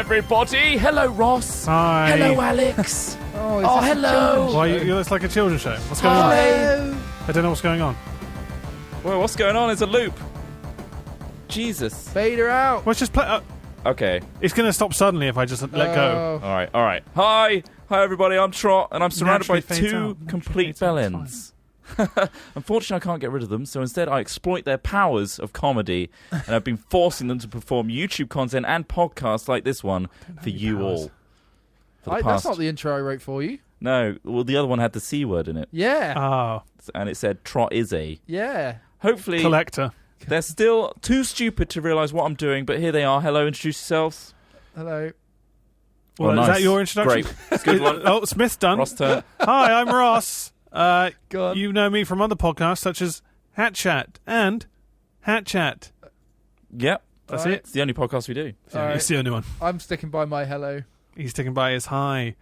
everybody. Hello, Ross. Hi. Hello, Alex. Oh, hello. Why it's like a children's show? What's going on? I don't know what's going on. Well, what's going on is a loop. Jesus. Fade her out. Let's just play. Okay. It's going to stop suddenly if I just let go. All right. Hi, everybody. I'm Trot, and I'm surrounded by two complete bellends. Unfortunately, I can't get rid of them, so instead I exploit their powers of comedy, and I've been forcing them to perform YouTube content and podcasts like this one for you all. That's not the intro I wrote for you. No, well, the other one had the C word in it. Yeah. Oh. And it said Trot is a. Yeah. Hopefully, collector. They're still too stupid to realise what I'm doing, but here they are. Hello, introduce yourselves. Hello. Well, nice. Is that your introduction? Great. Good one. Oh, Smith's done. Ross turn. Hi, I'm Ross. Go on. You know me from other podcasts such as Hat Chat and Hat Chat. Yep. That's All right. it. It's the only podcast we do. All right. It's the only one. I'm sticking by my hello. He's sticking by his hi.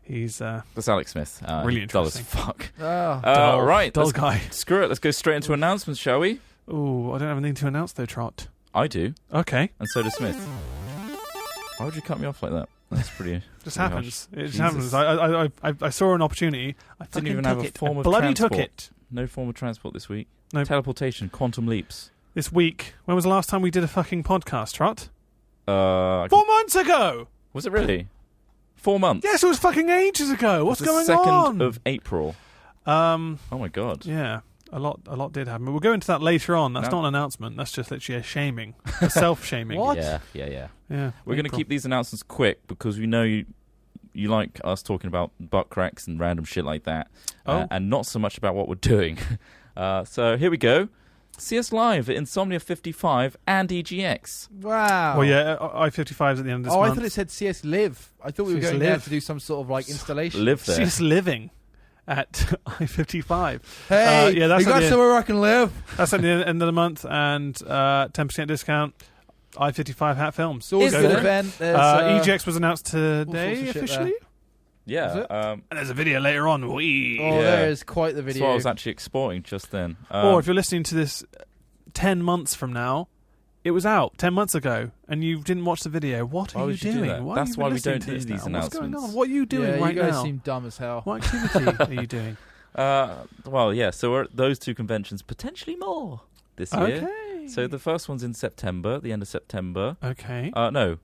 He's That's Alex Smith. really dull as interesting. fuck. Oh. Right. Dull let's- guy. Screw it. Let's go straight into announcements, shall we? Ooh, I don't have anything to announce though, Trot. I do. Okay. And so does Smith. Why would you cut me off like that? That's pretty... Just pretty happens. harsh. It just Jesus. happens. I saw an opportunity. I Didn't even have a form of bloody transport. took it. No form of transport this week. No. Teleportation. Quantum leaps. This week. When was the last time we did a fucking podcast, Trot? 4 4 months ago! Was it really? 4 months? Yes, it was fucking ages ago. What's It was going the 2nd on? of April. Oh my God. Yeah. A lot did happen. But we'll go into that later on. That's No. not an announcement. That's just literally a shaming. A self-shaming. What? Yeah. Yeah. We're going to April. keep these announcements quick because we know you like us talking about butt cracks and random shit like that. And not so much about what we're doing. So here we go. See us live at Insomnia 55 and EGX. Wow. Well, yeah, I-55's at the end of this month. I thought it said CS Live. I thought we were CS going there Live. to do some sort of like installation. Live there. She's living at I-55. Hey, yeah, that's you got at the- somewhere I can live. That's at the end of the month, and 10% discount. I-55 Hat Films. It's always Is a good there? event. There's, EGX was announced sorts today of shit officially. Is Yeah. it? And there's a video later on. Whee! Oh, there is quite the That's video. what I was actually exporting just then. Or if you're listening to this 10 months from now, it was out 10 months ago, and you didn't watch the video. What Why are you would you do doing? that? Why That's are you why we listening don't to do this these now? What's going announcements. on? What are you doing yeah, right you guys now? seem dumb as hell. What activity are you doing? Well, yeah, so we're at those two conventions, potentially more this year. Okay. So the first one's in September, the end of September. Okay. No,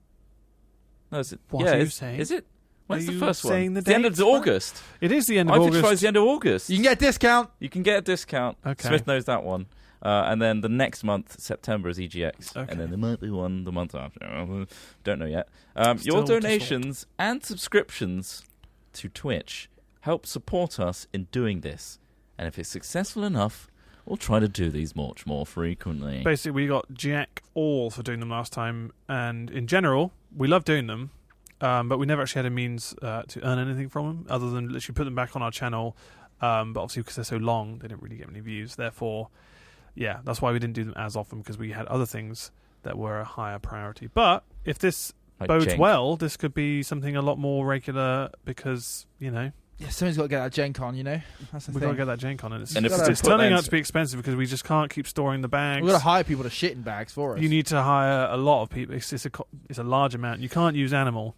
is it? What yeah, are you is, saying? Is it? When's Are the you first one? saying the It's the end of dates? August. It is the end of I August. is the end of August. You can get a discount. You can get a discount. Okay. Smith knows that one. And then the next month, September, is EGX. Okay. And then there might be one the month after. Don't know yet. Still Your to donations and subscriptions to Twitch help support us in doing this. And if it's successful enough, we'll try to do these much more frequently. Basically, we got Jack all for doing them last time, and in general, we love doing them, but we never actually had a means to earn anything from them, other than literally put them back on our channel. But obviously, because they're so long, they didn't really get many views. Therefore, yeah, that's why we didn't do them as often, because we had other things that were a higher priority. But if this Like bodes Jenk. well, this could be something a lot more regular, because, you know, Yeah, someone's got to get that Gen Con, you know? That's the we've thing. got to get that Jank on. And it's, And if it's it's to put turning that out to be expensive because we just can't keep storing the bags. We've got to hire people to shit in bags for us. You need to hire a lot of people. It's a large amount. You can't use animal.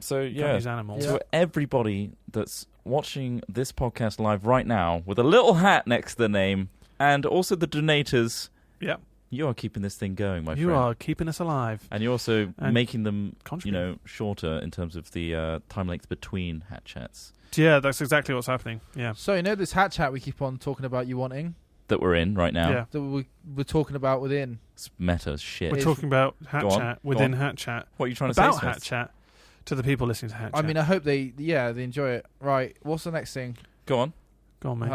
So, You can't yeah. use animals. Yeah. To everybody that's watching this podcast live right now with a little hat next to their name, and also the donators, Yeah. you are keeping this thing going, my You friend. are keeping us alive. And you're also And making them, contributing. shorter in terms of the time length between hat chats Yeah, that's exactly what's happening. Yeah. So, you know this hat chat we keep on talking about you wanting? that we're in right now. Yeah. That we're talking about within? It's meta as shit. We're If- talking about Hat Go on, Chat go within on. Hat Chat. What are you trying to About say, Hat Smith? Chat to the people listening to Hat Chat. I mean, I hope they enjoy it. Right, what's the next thing? Go on. Go on, mate.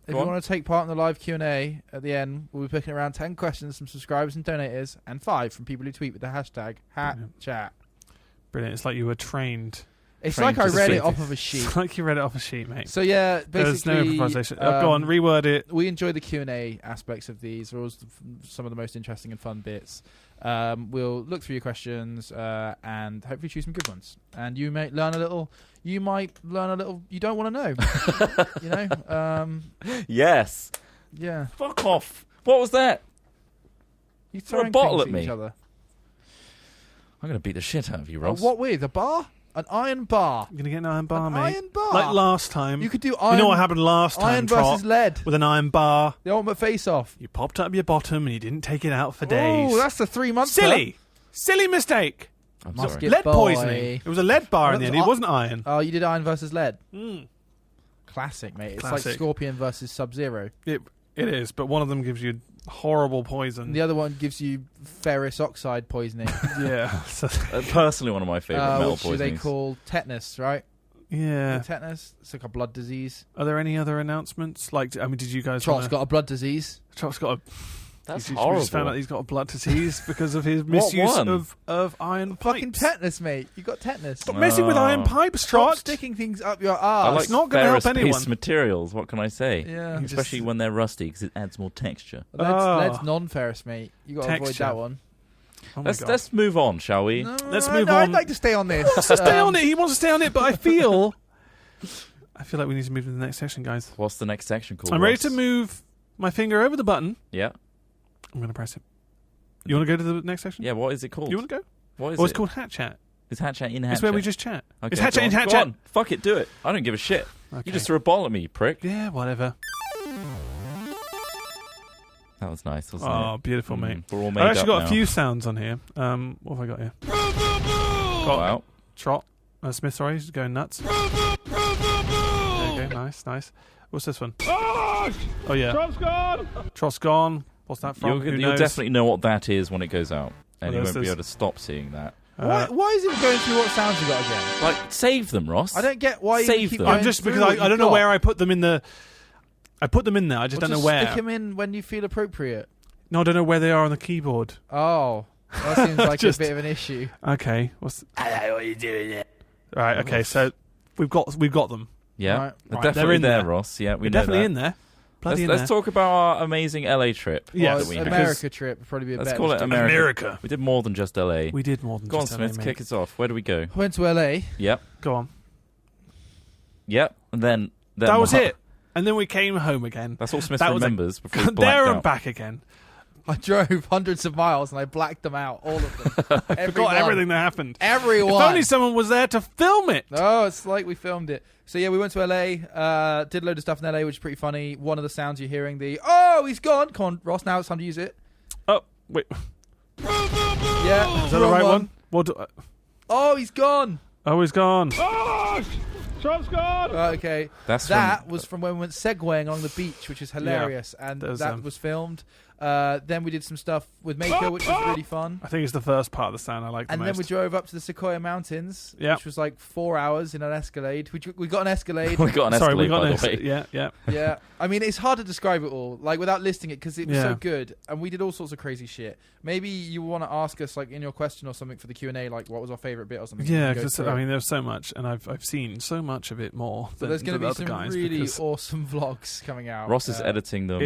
If Go you on. want to take part in the live Q&A at the end, we'll be picking around 10 questions from subscribers and donators, and 5 from people who tweet with the hashtag #HatChat. Brilliant. It's like you were trained. It's Trained like I to read speak. it off of a sheet. It's like you read it off a sheet, mate. So yeah, There's no basically, improvisation. Go on, reword it. we enjoy the Q&A aspects of these. They're always some of the most interesting and fun bits. We'll look through your questions and hopefully choose some good ones. And you might learn a little. You don't want to know. You know. Yes. Yeah. Fuck off. What was that? You Throw a throwing bottle things at me. Each other. I'm going to beat the shit out of you, Ross. What with? A bar? An iron bar? You're going to get an iron bar, An mate. iron bar? Like last time. You could do iron... You know what happened last time, Iron Trot? versus lead. With an iron bar. The ultimate face-off. You popped up your bottom and you didn't take it out for days. Oh, that's the 3 months. Silly mistake. I'm Must sorry. get- Lead boy. poisoning. It was a lead bar Oh, in the that end. was It wasn't iron. Oh, you did iron versus lead. Mm. Classic, mate. It's Classic. like Scorpion versus Sub-Zero. It is, but one of them gives you horrible poison. And the other one gives you ferrous oxide poisoning. Yeah. Personally, one of my favourite metal which they poisonings. call tetanus, right? Yeah. Tetanus. It's like a blood disease. Are there any other announcements? Like, I mean, did you guys? Trot's got a blood disease. Trot's got a. That's we horrible. just found out he's got a blood disease because of his What misuse one? of iron pipes. Fucking tetanus, mate. You got tetanus. Stop messing with iron pipes, Stop Trot. sticking things up your I arse. like It's not gonna help ferrous-based anyone. materials. What can I say? Yeah. Especially when they're rusty, because it adds more texture. Lead's non-ferrous, mate. You got to avoid Texture. that one. Oh my God. Let's move on, shall we? No, Let's move I'd on. like to stay on this. Stay on it. He wants to stay on it, but I feel like we need to move to the next section, guys. What's the next section called? I'm ready Ross? to move my finger over the button. Yeah. I'm going to press it. You want to go to the next section? Yeah, what is it called? You want to go? What is Well, it? it's called Hat Chat. Is Hat Chat in Hat It's Chat? where we just chat. Okay, It's Hat Chat in go on, Hat go Chat. on. Fuck it, do it. I don't give a shit. Okay. You just threw a ball at me, you prick. Yeah, whatever. That was nice, wasn't Oh, beautiful, it? mate. We're all made I've actually up got now. a few sounds on here. What have I got here? Go out. Trot. Smith, sorry, he's going nuts. There you go. Nice. What's this one? Oh, yeah. Trot's gone. Trot's gone. What's that from? Who You'll knows? definitely know what that is when it goes out. And Well, you won't be there's- able to stop seeing that. Why is it going through what sounds you got again? Like, save them, Ross. I don't get why Save you keep them. going I'm just through because what I don't you've know got. where I put them in the. I put them in there. I just don't know where. Stick them in when you feel appropriate. No, I don't know where they are on the keyboard. Oh, that seems like Just- a bit of an issue. Okay. Hello, what are you doing? Right. Okay. So we've got them. Yeah, Right. they're Right, definitely they're in there, there. Ross. Yeah, we We're know definitely that. in there. Bloody Let's in talk about our amazing LA trip Yes, that we had. America trip would probably be a Let's better call it description. America. We did more than just LA. We did more than Go on, just Smith, LA, kick mate. us off. Where do we go? I went to LA. Yep. Go on. Yep. And then That was what? it. And then we came home again. That's all Smith That was a- remembers before he blacked There and out. back again. I drove hundreds of miles and I blacked them out, all of them. Forgot everything that happened. Everyone. If only someone was there to film it. Oh, it's like we filmed it. So yeah, we went to LA, did a load of stuff in LA, which is pretty funny. One of the sounds you're hearing, he's gone. Come on, Ross, now it's time to use it. Oh, wait. Yeah. Is that the wrong right one? What do, Oh, he's gone. oh, he's gone. Oh, Trump's gone. Okay. That's That was from when we went segwaying along the beach, which is hilarious. And There's, that was filmed. Then we did some stuff with Mako, which was really fun. I think it's the first part of the sound I like the And most. then we drove up to the Sequoia Mountains, Yeah. which was like 4 hours in an Escalade. We got an Escalade. we got an Sorry, we Escalade, got by this. the way. Yeah. Yeah, I mean, it's hard to describe it all, like, without listing it, because it was Yeah. so good, and we did all sorts of crazy shit. Maybe you want to ask us, like, in your question or something for the Q&A, like, what was our favourite bit or something. Yeah, We can go because through it. I mean, there's so much, and I've seen so much of it more. So than there's going to the be other some guys really because awesome vlogs coming out. Ross is editing them.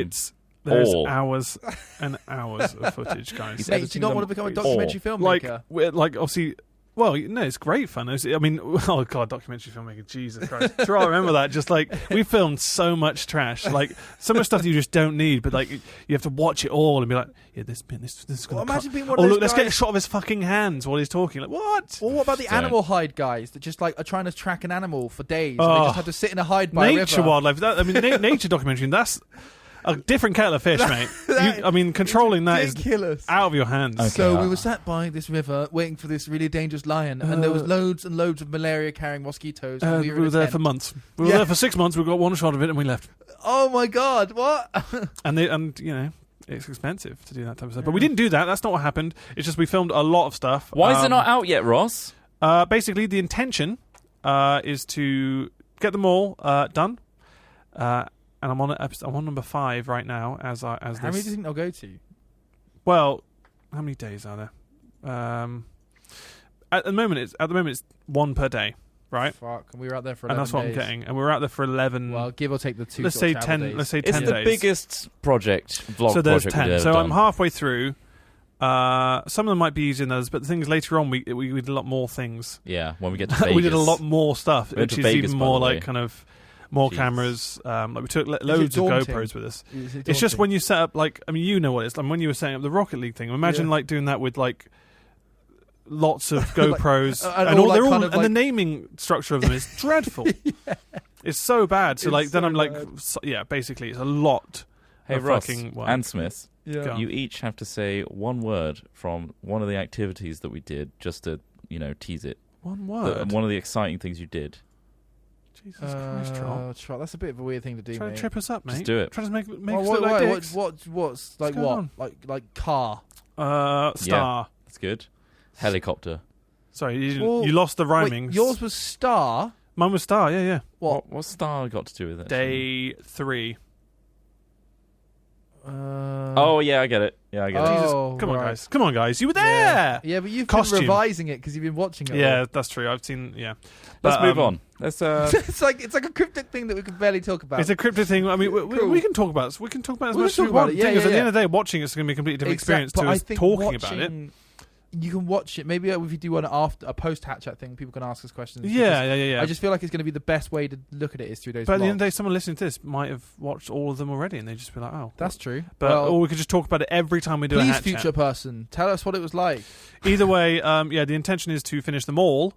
there's all. hours and hours of footage, guys. He's Mate, do editing you not them want to become a all. documentary like, filmmaker? obviously. Well, no, it's great fun. I mean, oh god, documentary filmmaker, Jesus Christ! Sure, I remember that. Just like we filmed so much trash, like so much stuff you just don't need, but like you have to watch it all and be like, yeah, this is going to. Imagine being one Oh of those look, let's get a guys- shot of his fucking hands while he's talking. Like what? Or what about the So- animal hide guys that just, like, are trying to track an animal for days, and they Oh. just have to sit in a hide by a Nature river? wildlife. I mean, nature documentary. That's a different kettle of fish, mate. I mean, controlling that is ridiculous. out of your hands. Okay. So we were sat by this river waiting for this really dangerous lion, and there was loads and loads of malaria-carrying mosquitoes. And We we were, in were a there tent. for months. We were Yeah. there for 6 months. We got one shot of it and we left. Oh my god, what? And you know, it's expensive to do that type of stuff. But we didn't do that. That's not what happened. It's just we filmed a lot of stuff. Why is it not out yet, Ross? Basically, the intention is to get them all done. And I'm on number 5 right now. As How many do you this. think they'll go to? Well, how many days are there? At the moment, it's one per day, right? Fuck, and we were out there for 11 And that's what days. I'm getting. And we're out there for 11. Well, give or take the 2 let's sort say of 10. travel days. Let's say It's 10 the days. biggest vlog So there's project 10. we've ever So done. I'm halfway through. Some of them might be easier than others, but the thing is, later on we did a lot more things. Yeah, when we get to Vegas. We did a lot more stuff, We went which to is Vegas, even by more the way. like kind of more Jeez. cameras. Like we took loads of daunting? GoPros with us. Is it It's just daunting? when you set up, like, I mean, you know what it's like when you were setting up the Rocket League thing. Imagine Yeah. like doing that with like lots of GoPros, and all they're like all, kind of and the like- naming structure of them is dreadful. It's so bad. So It's like, then so I'm like, bad. basically, it's a lot. Hey, of Ross fucking work. and Smith, Yeah. Go on. you each have to say one word from one of the activities that we did, just to tease it. One word. One of the exciting things you did. Jesus Christ, Trot. Trot, that's a bit of a weird thing to do, Trying mate. to trip us up, mate. Just do it. Trying to make Well, us look like dicks. what's like going what? on? Like car. Star. That's good. Helicopter. Sorry, Well, you lost the Wait, rhyming. yours was star. Mine was Star, yeah. What's star got to do with it? Day 3. Oh yeah, I get it. Yeah, I get it. Oh, Come on, right. guys. Come on, guys. You were there! Yeah, but you've Costume. been revising it because you've been watching it. Yeah, all. that's true. I've seen, yeah. Let's But, move on. Let's it's like a cryptic thing that we can barely talk about. It's a cryptic thing. I mean, Cool. we can talk about it. We can talk about it as We much can as we talk about want. it. Yeah, Thing is, yeah, at the yeah. end of the day, watching it's going to be a completely different experience but to I us think talking about it. watching- You can watch it. Maybe if you do one after a post-hat chat thing, people can ask us questions. Yeah. I just feel like it's going to be the best way to look at it is through those. But at the end of the vlogs. day, someone listening to this might have watched all of them already, and they just be like, "Oh, That's true. But or we could just talk about it every time we do a please, hat future chat. person, tell us what it was like. Either way, the intention is to finish them all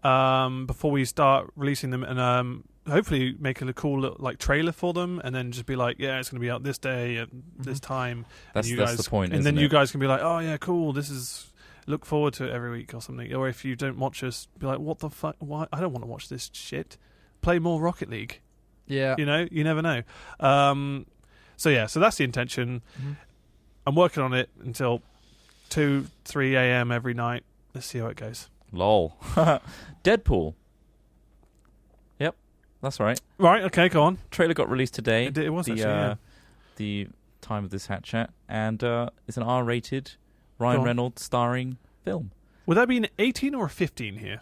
before we start releasing them, and hopefully make a cool little, trailer for them, and then just be like, yeah, it's going to be out this day at this time. That's and the point. And then isn't you it? guys can be like, oh yeah, cool. This is look forward to it every week or something. Or if you don't watch us, be like, what the fuck? Why? I don't want to watch this shit. Play more Rocket League. Yeah. You know, you never know. So that's the intention. Mhm. I'm working on it until 2-3 a.m. every night. Let's see how it goes. Lol. Deadpool. Yep, that's right. Right. Okay. Go on. Trailer got released today. It was actually. Yeah. The time of this hat chat, and it's an R-rated Go Ryan on. Reynolds starring film. Would that be an 18 or a 15 here?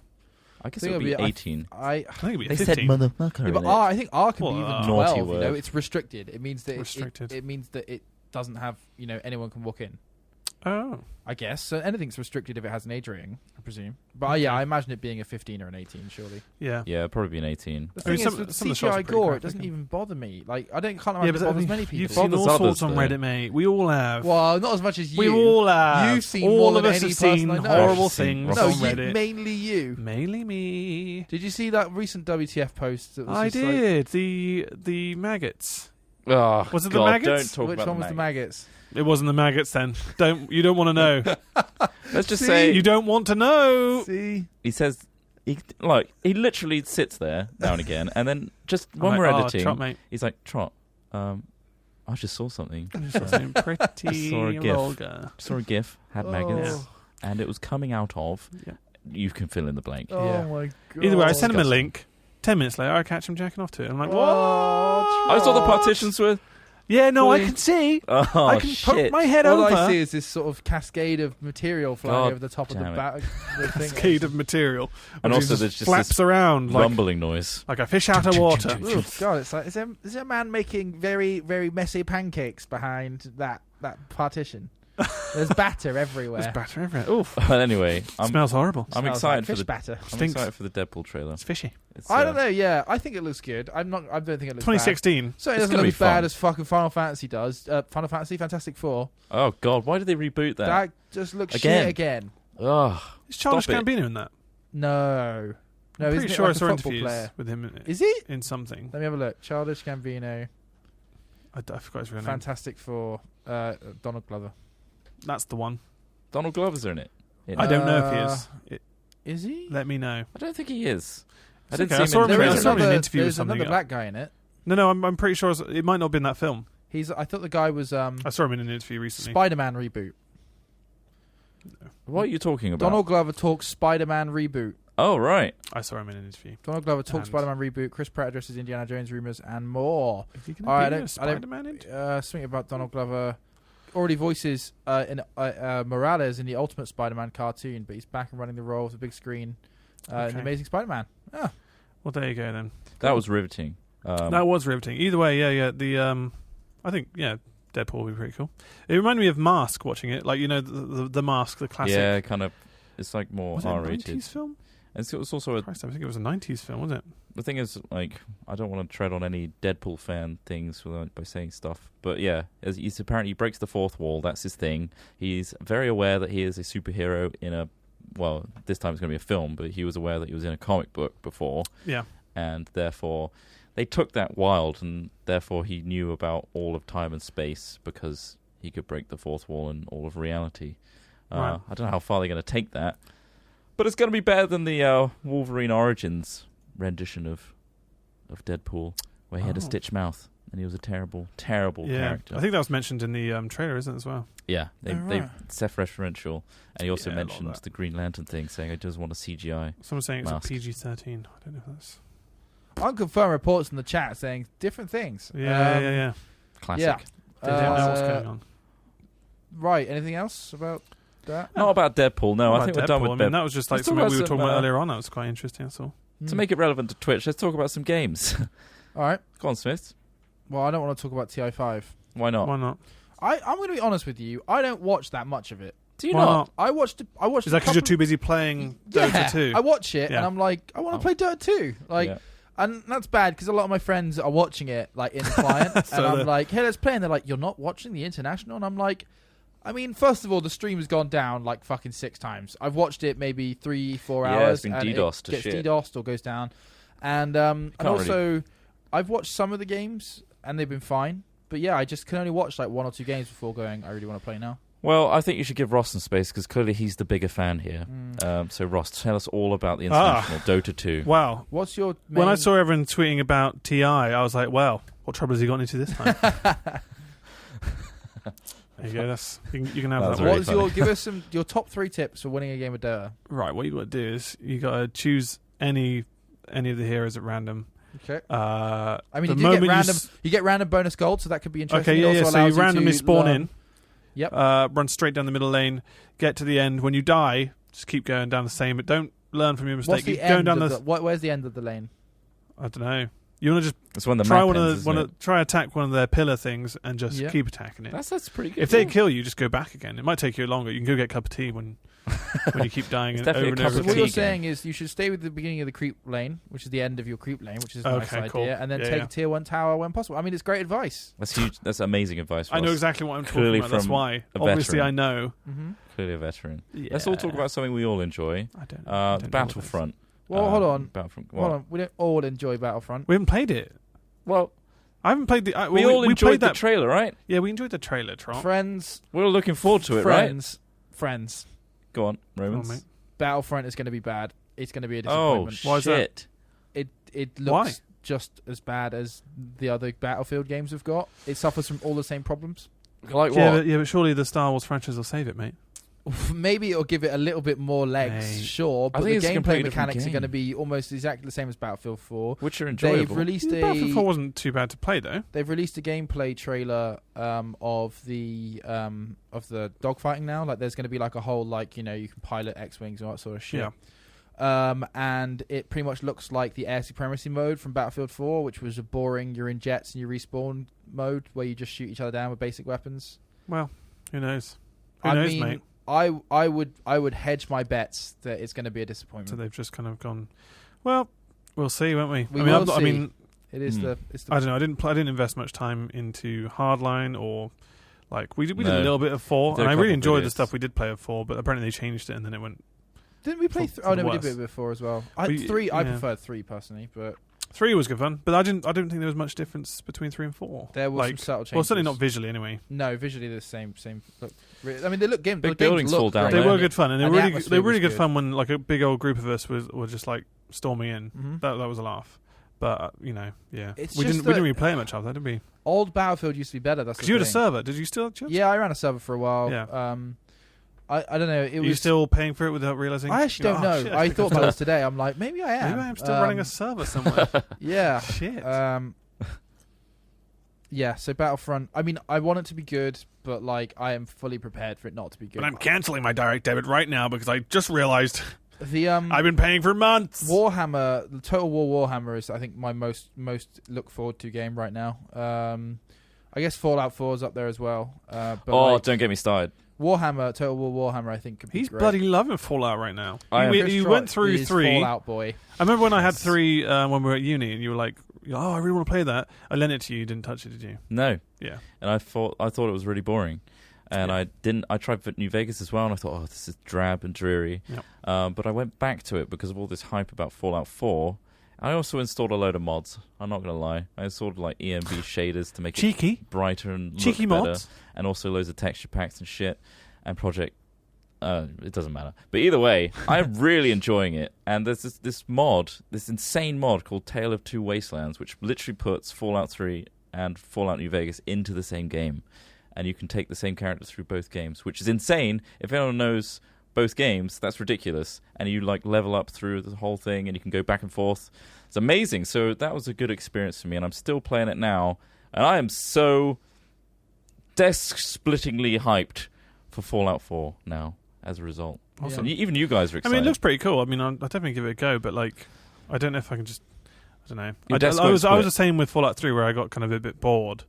I guess think it would be it'll be- 18. I think it'd be a They 15. said motherfucker. Yeah, but in R, it. I think R can be Well, even naughty 12. You know, word. it's restricted. It means that Restricted. It means that it doesn't have anyone can walk in. Oh. I guess so. Anything's restricted if it has an age rating, I presume. But yeah, I imagine it being a 15 or an 18, surely. Yeah. Yeah, probably be an 18. The I mean, thing some is, with of the shots are CGI pretty gore, it graphic, doesn't and- even bother me. Like, can't Yeah, imagine but it bothers many people. you've seen Bothers all sorts others, on though. Reddit, mate. We all have. Well, not as much as you. We all have. You've seen all more of than us any have seen person I know. horrible Ross has seen- things No, on you, Reddit. mainly you. Mainly me. Did you see that recent WTF post? That was I just like- did. The maggots. Oh, Was it the God, maggots? Don't talk which about one was the maggots? It wasn't the maggots then. You don't want to know. Let's just See? say You don't want to know. See, he says he literally sits there now and again, and then just I'm when like, we're "Oh, editing, Trot, mate. he's like, Trot, I just saw something. Something pretty Saw a gif. vulgar. Saw a GIF, had Oh. maggots, and it was coming out of. Yeah. You can fill in the blank. Oh Yeah. my god. Either way, I sent him a Disgusting. link. 10 minutes later, I catch him jacking off to it. I'm like, Oh, what? I saw the partitions were. Yeah, no, I Fully- can see. Oh I can shit! poke my head All over. I see is this sort of cascade of material flying God over the top of the damn it. back. The thing. Cascade of material. And Which also, just there's just flaps this around rumbling noise. like a fish out of water. Ooh, God, it's like is there a man making very, very messy pancakes behind that partition? There's batter everywhere. There's batter everywhere. Oof. But anyway, I'm Smells horrible. I'm Smells excited like for fish the batter. I'm Stinks. excited for the Deadpool trailer. It's fishy. It's, I don't know. Yeah, I think it looks good. I don't think it looks 2016. bad. So it It's doesn't gonna look be as bad fun. as fucking Final Fantasy does. Final Fantasy, Fantastic Four. Oh God, why did they reboot that? That just looks Again. shit again. Ugh. Is Childish Stop it. Gambino in that? No, I'm isn't pretty it sure like I a saw football interviews player? with him Is he? in something. Let me have a look. Childish Gambino, I forgot his real name. Fantastic Four, Donald Glover. That's the one. Donald Glover's in it. I don't know if he is. Is he? Let me know. I don't think he is. I It's didn't okay, I see saw him in him the in- I trailer. saw him in an interview or there's something. another black guy in it. No, I'm pretty sure it might not have been that film. I thought the guy was I saw him in an interview recently. Spider-Man reboot. What are you talking about? Donald Glover talks Spider-Man reboot. Oh right. I saw him in an interview. Donald Glover talks And- Spider-Man reboot. Chris Pratt addresses Indiana Jones rumors and more. Is he All right, going I to don't- be Spider-Man in? Something about Donald Glover. Already voices in Morales in the Ultimate Spider-Man cartoon, but he's back and running the role of the big screen in Okay. The Amazing Spider-Man. Ah, Well, there you go then. That was riveting. That was riveting. Either way, yeah. The I think Deadpool would be pretty cool. It reminded me of Mask watching it, like the Mask, the classic. yeah, kind of. It's like more Was it a R-rated. 90s film? And it's also a, Christ, I think it was a 90s film, wasn't it? the thing is, like, I don't want to tread on any Deadpool fan things by saying stuff, but yeah, as he breaks the fourth wall. That's his thing. He's very aware that he is a superhero in a well, this time it's going to be a film, but he was aware that he was in a comic book before. Yeah. And therefore, they took that wild, and therefore he knew about all of time and space because he could break the fourth wall and all of reality. Right. I don't know how far they're going to take that, but it's going to be better than the Wolverine Origins rendition of Deadpool, where he had a stitched mouth. And he was a terrible, terrible character. I think that was mentioned in the trailer, isn't it, as well? Yeah, they self-referential, and he also mentioned the Green Lantern thing, saying I just want a CGI. Someone's saying mask. it's a PG-13. I don't know if that's... Unconfirmed reports in the chat saying different things. Yeah. Classic. Yeah. They don't know what's going on. Right, anything else about that? Not about Deadpool, no. Not I think about we're done Deadpool. with I mean, Deadpool. that was just like Let's talk something we were about talking some, about earlier on. That was quite interesting, that's all. To make it relevant to Twitch, let's talk about some games. All right. Go on, Smith. Well, I don't want to talk about TI5. Why not? Why not? I'm going to be honest with you. I don't watch that much of it. Do you Why not? not? I watched. Is that because you're too busy playing Dota 2? I watch it Yeah. and I'm like, I want to play Dota 2. And that's bad because a lot of my friends are watching it like in the client, So and I'm like, hey, let's play. And they're like, you're not watching the international, and I'm like, I mean, first of all, the stream has gone down like fucking 6 times. I've watched it maybe 3-4 hours. Yeah, it's been and DDoSed it to gets shit. DDoSed or goes down, and also I've watched some of the games and they've been fine. But yeah, I just can only watch like 1 or 2 games before going, I really want to play now. Well, I think you should give Ross some space because clearly he's the bigger fan here. So Ross, tell us all about the international Dota 2. Wow. What's your main... When I saw everyone tweeting about TI, I was like, well, what trouble has he got into this time? There you go. You can have That's that. very What was give us your top 3 tips for winning a game of Dota. Right, what you got to do is you got to choose any of the heroes at random. Okay. I mean, you get random bonus gold, so that could be interesting. Okay, It also So you allows randomly to spawn learn. in. Yep. Run straight down the middle lane. Get to the end. When you die, just keep going down the same. But don't learn from your mistake. What's the Keep going end down of where's the end of the lane? I don't know. You want to just That's when the try map ends, isn't it? try attack one of their pillar things and just Yeah. keep attacking it. That's pretty good. If they kill you, just go back again. It might take you longer. You can go get a cup of tea when you keep dying It's over definitely and a cup over of So what tea you're again. saying is you should stay with the beginning of the creep lane, which is the end of your creep lane, which is a nice Okay, idea, cool. and then Yeah, take yeah. a tier 1 tower when possible. I mean, it's great advice. That's huge. That's amazing advice. I know Ross. exactly what I'm Clearly talking about. That's from why. a Obviously, veteran. I know. Mm-hmm. Clearly a veteran. Yeah. Let's all talk about something we all enjoy. I don't know. I don't The know what Battlefront. Well, hold on. Battlefront. Hold on. We don't all enjoy Battlefront. We haven't played it. Well, I haven't played the. we all we enjoyed played the that. trailer, right? Yeah, we enjoyed the trailer, Trump. Friends. We're all looking forward to it, right? Friends. Go on, Come on, Romans. mate. Battlefront is going to be bad. It's going to be a Oh, disappointment. Why is that? shit. It looks Why? just as bad as the other Battlefield games have got. It suffers from all the same problems. Like Yeah, what? but surely the Star Wars franchise will save it, mate. Maybe it'll give it a little bit more legs, Hey. sure, but the think it's a gameplay completely different mechanics are game. going to be almost exactly the same as Battlefield 4. Which are They've enjoyable. released Battlefield 4 a wasn't too bad to play, though. gameplay trailer of the dogfighting now. Like, there's going to be like a whole you can pilot X-wings and all that sort of shit. Yeah. And it pretty much looks like the air supremacy mode from Battlefield 4, which was a boring, you're in jets and you respawn mode where you just shoot each other down with basic weapons. Well, who knows? Who knows, mate? I would hedge my bets that it's going to be a disappointment. So they've just kind of gone. Well, we'll see, won't we? We will I see. mean, It is the. I don't know. I didn't invest much time into Hardline or we did a No. little bit of 4, Did a and I couple really enjoyed the videos. stuff we did play of 4. But apparently they changed it, and then it went. Didn't we play? For Oh the no, we did worse. it before as well. We- 3. I yeah. preferred 3 personally, but 3 was good fun, but I don't think there was much difference between 3 and 4. there were some subtle changes. Well, certainly not visually, anyway. No, visually they're the same. Look, I mean, they look game. Big the games buildings look fall down, great, They man. were and good fun, and they and were the really atmosphere good was fun when a big old group of us were just storming in. Mhm. That was a laugh. But yeah, It's we just didn't that- really play much of that, did we? Old Battlefield used to be better. That's Because the you had a thing. server. Did you still have chips? Yeah, I ran a server for a while. Yeah. I don't know. It Are was you still paying for it without realizing? I actually don't know. Shit, I should thought have about done this today. I'm like, maybe I am. Maybe I'm still running a server somewhere. Yeah. Shit. Yeah. So Battlefront. I mean, I want it to be good, but I am fully prepared for it not to be good. But I'm cancelling my direct debit right now because I just realized the I've been paying for months. Warhammer, the Total War Warhammer is, I think, my most look forward to game right now. I guess Fallout 4 is up there as well. But don't get me started. Warhammer, Total War Warhammer, I think could be He's great. bloody loving Fallout right now. Chris You Trott went through is 3. Fallout boy. I remember when I had 3 when we were at uni, and you were like, "Oh, I really want to play that." I lent it to you. You didn't touch it, did you? No. Yeah. And I thought it was really boring. And I tried for New Vegas as well, and I thought, oh, this is drab and dreary. Yep. But I went back to it because of all this hype about Fallout 4. I also installed a load of mods. I'm not going to lie. I installed like ENB shaders to make it brighter and look better. Mods. And also loads of texture packs and shit. And Project... it doesn't matter. But either way, I'm really enjoying it. And there's this insane mod called Tale of Two Wastelands, which literally puts Fallout 3 and Fallout New Vegas into the same game. And you can take the same characters through both games, which is insane. If anyone knows both games, that's ridiculous. And you like level up through the whole thing, and you can go back and forth. It's amazing. So that was a good experience for me, and I'm still playing it now. And I am so desk-splittingly hyped for Fallout 4 now as a result. Awesome. Even you guys are excited. I mean, it looks pretty cool. I mean, I'll definitely give it a go, but like, I don't know if I can just... I don't know. I was the same with Fallout 3, where I got kind of a bit bored.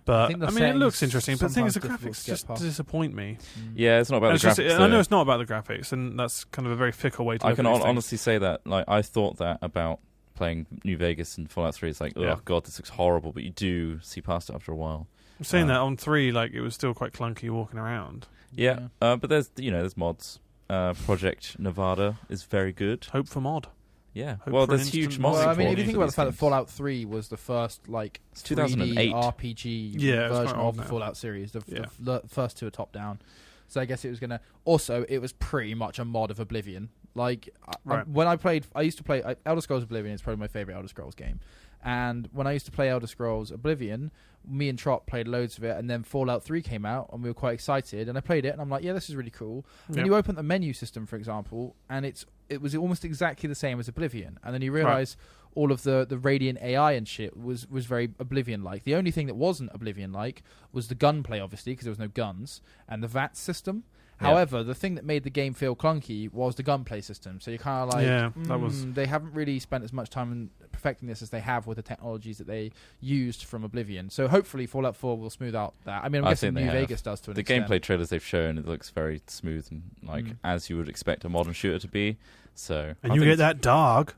But I mean, it looks interesting. But the thing is, the graphics just disappoint me. Yeah, it's not about the graphics. I know it's not about the graphics, and that's kind of a very fickle way to look at things. I can honestly say that. Like, I thought that about playing New Vegas and Fallout 3. It's like, oh god, this looks horrible. But you do see past it after a while. I'm saying that on 3, like, it was still quite clunky walking around. Yeah. But there's mods. Project Nevada is very good. Hope for mod. Yeah, well, there's huge mods. Well, I mean, if you think about the fact that Fallout 3 was the first, like, 2008 RPG version of the Fallout series, the first two are top-down. So I guess it was going to... Also, it was pretty much a mod of Oblivion. Like, when I used to play... Elder Scrolls Oblivion is probably my favourite Elder Scrolls game. And when I used to play Elder Scrolls Oblivion, me and Trott played loads of it, and then Fallout 3 came out, and we were quite excited, and I played it, and I'm like, yeah, this is really cool. And then you open the menu system, for example, and it was almost exactly the same as Oblivion, and then you realise all of the Radiant AI and shit was very Oblivion-like. The only thing that wasn't Oblivion-like was the gunplay, obviously, because there was no guns, and the VATS system. However, the thing that made the game feel clunky was the gunplay system. So you're kind of like, they haven't really spent as much time in perfecting this as they have with the technologies that they used from Oblivion. So hopefully Fallout 4 will smooth out that. I mean, I'm guessing New Vegas does to an extent. The gameplay trailers they've shown, it looks very smooth and like as you would expect a modern shooter to be. So and you get that dog.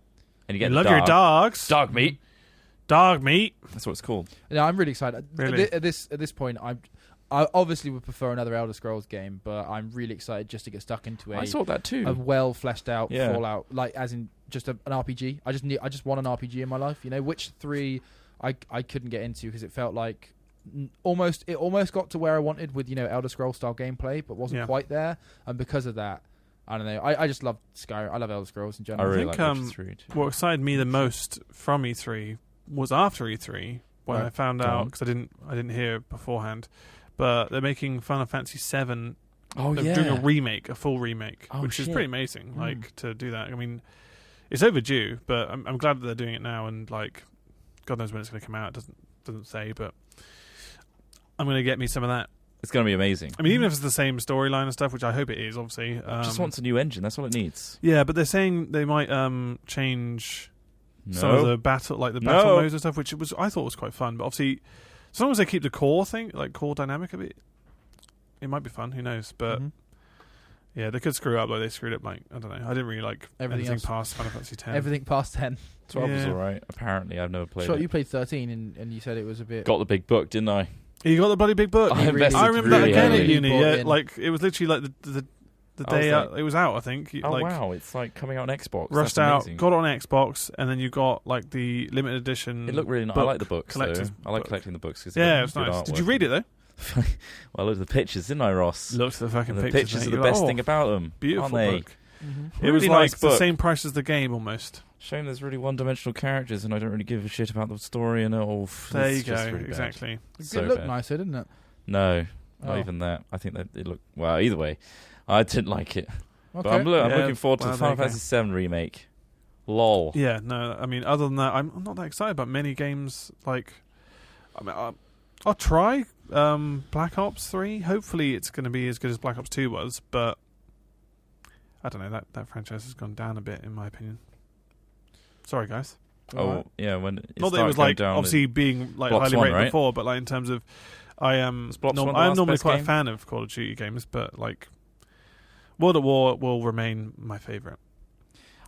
And you love your dogs. Dog meat. Dog meat. That's what it's called. Yeah, I'm really excited. Really? At this point, I obviously would prefer another Elder Scrolls game, but I'm really excited just to get stuck into I saw that too. a well fleshed out Fallout, like as in just an RPG. I just want an RPG in my life. You know, Witcher 3 I couldn't get into because it felt like almost got to where I wanted with Elder Scrolls style gameplay, but wasn't quite there. And because of that, I don't know. I just love Skyrim. I love Elder Scrolls in general. I really think like Witcher 3 too. What excited me the most from E3 was after E3 when I found out, because I didn't hear beforehand. But they're making Final Fantasy VII. They're doing a full remake, which is pretty amazing. Like to do that. I mean, it's overdue, but I'm glad that they're doing it now. And like, God knows when it's going to come out. It doesn't say, but I'm going to get me some of that. It's going to be amazing. I mean, even if it's the same storyline and stuff, which I hope it is, obviously. It just wants a new engine. That's all it needs. Yeah, but they're saying they might change some of the battle modes and stuff, which I thought was quite fun. But obviously, as long as they keep the core thing, like core dynamic of it, it might be fun. Who knows? But yeah, they could screw up like they screwed up. Like I don't know. I didn't really like anything past Final Fantasy X. Everything past 10. 12 was alright. Apparently, I've never played it. You played 13, and you said it was a bit. Got the big book, didn't I? You got the bloody big book. I remember that again at uni. Yeah, like it was literally like the day it was out. I think. Wow! It's like coming out on Xbox. Rushed out, got it on Xbox, and then you got like the limited edition. It looked really nice. I like the books. I like collecting the books. Yeah, it was nice. Did you read it though? Well, I looked at the pictures, didn't I, Ross? Looked at the fucking pictures. The pictures are the best thing about them. Beautiful aren't they? book. It was really like the same price as the game almost. Shame there's really one-dimensional characters, and I don't really give a shit about the story. And there you go. Really exactly. It did look nicer, didn't it? No, not even that. I think that it looked well. Either way, I didn't like it. Okay. But I'm looking forward to the Final Fantasy VII remake. Lol. Yeah, no. I mean, other than that, I'm not that excited about many games. Like, I mean, I'll try Black Ops 3. Hopefully, it's going to be as good as Black Ops 2 was. But I don't know. That franchise has gone down a bit, in my opinion. Sorry, guys. Yeah. When not that it was like obviously being like highly rated before, but like in terms of I am normally quite a fan of Call of Duty games, but like World at War will remain my favourite.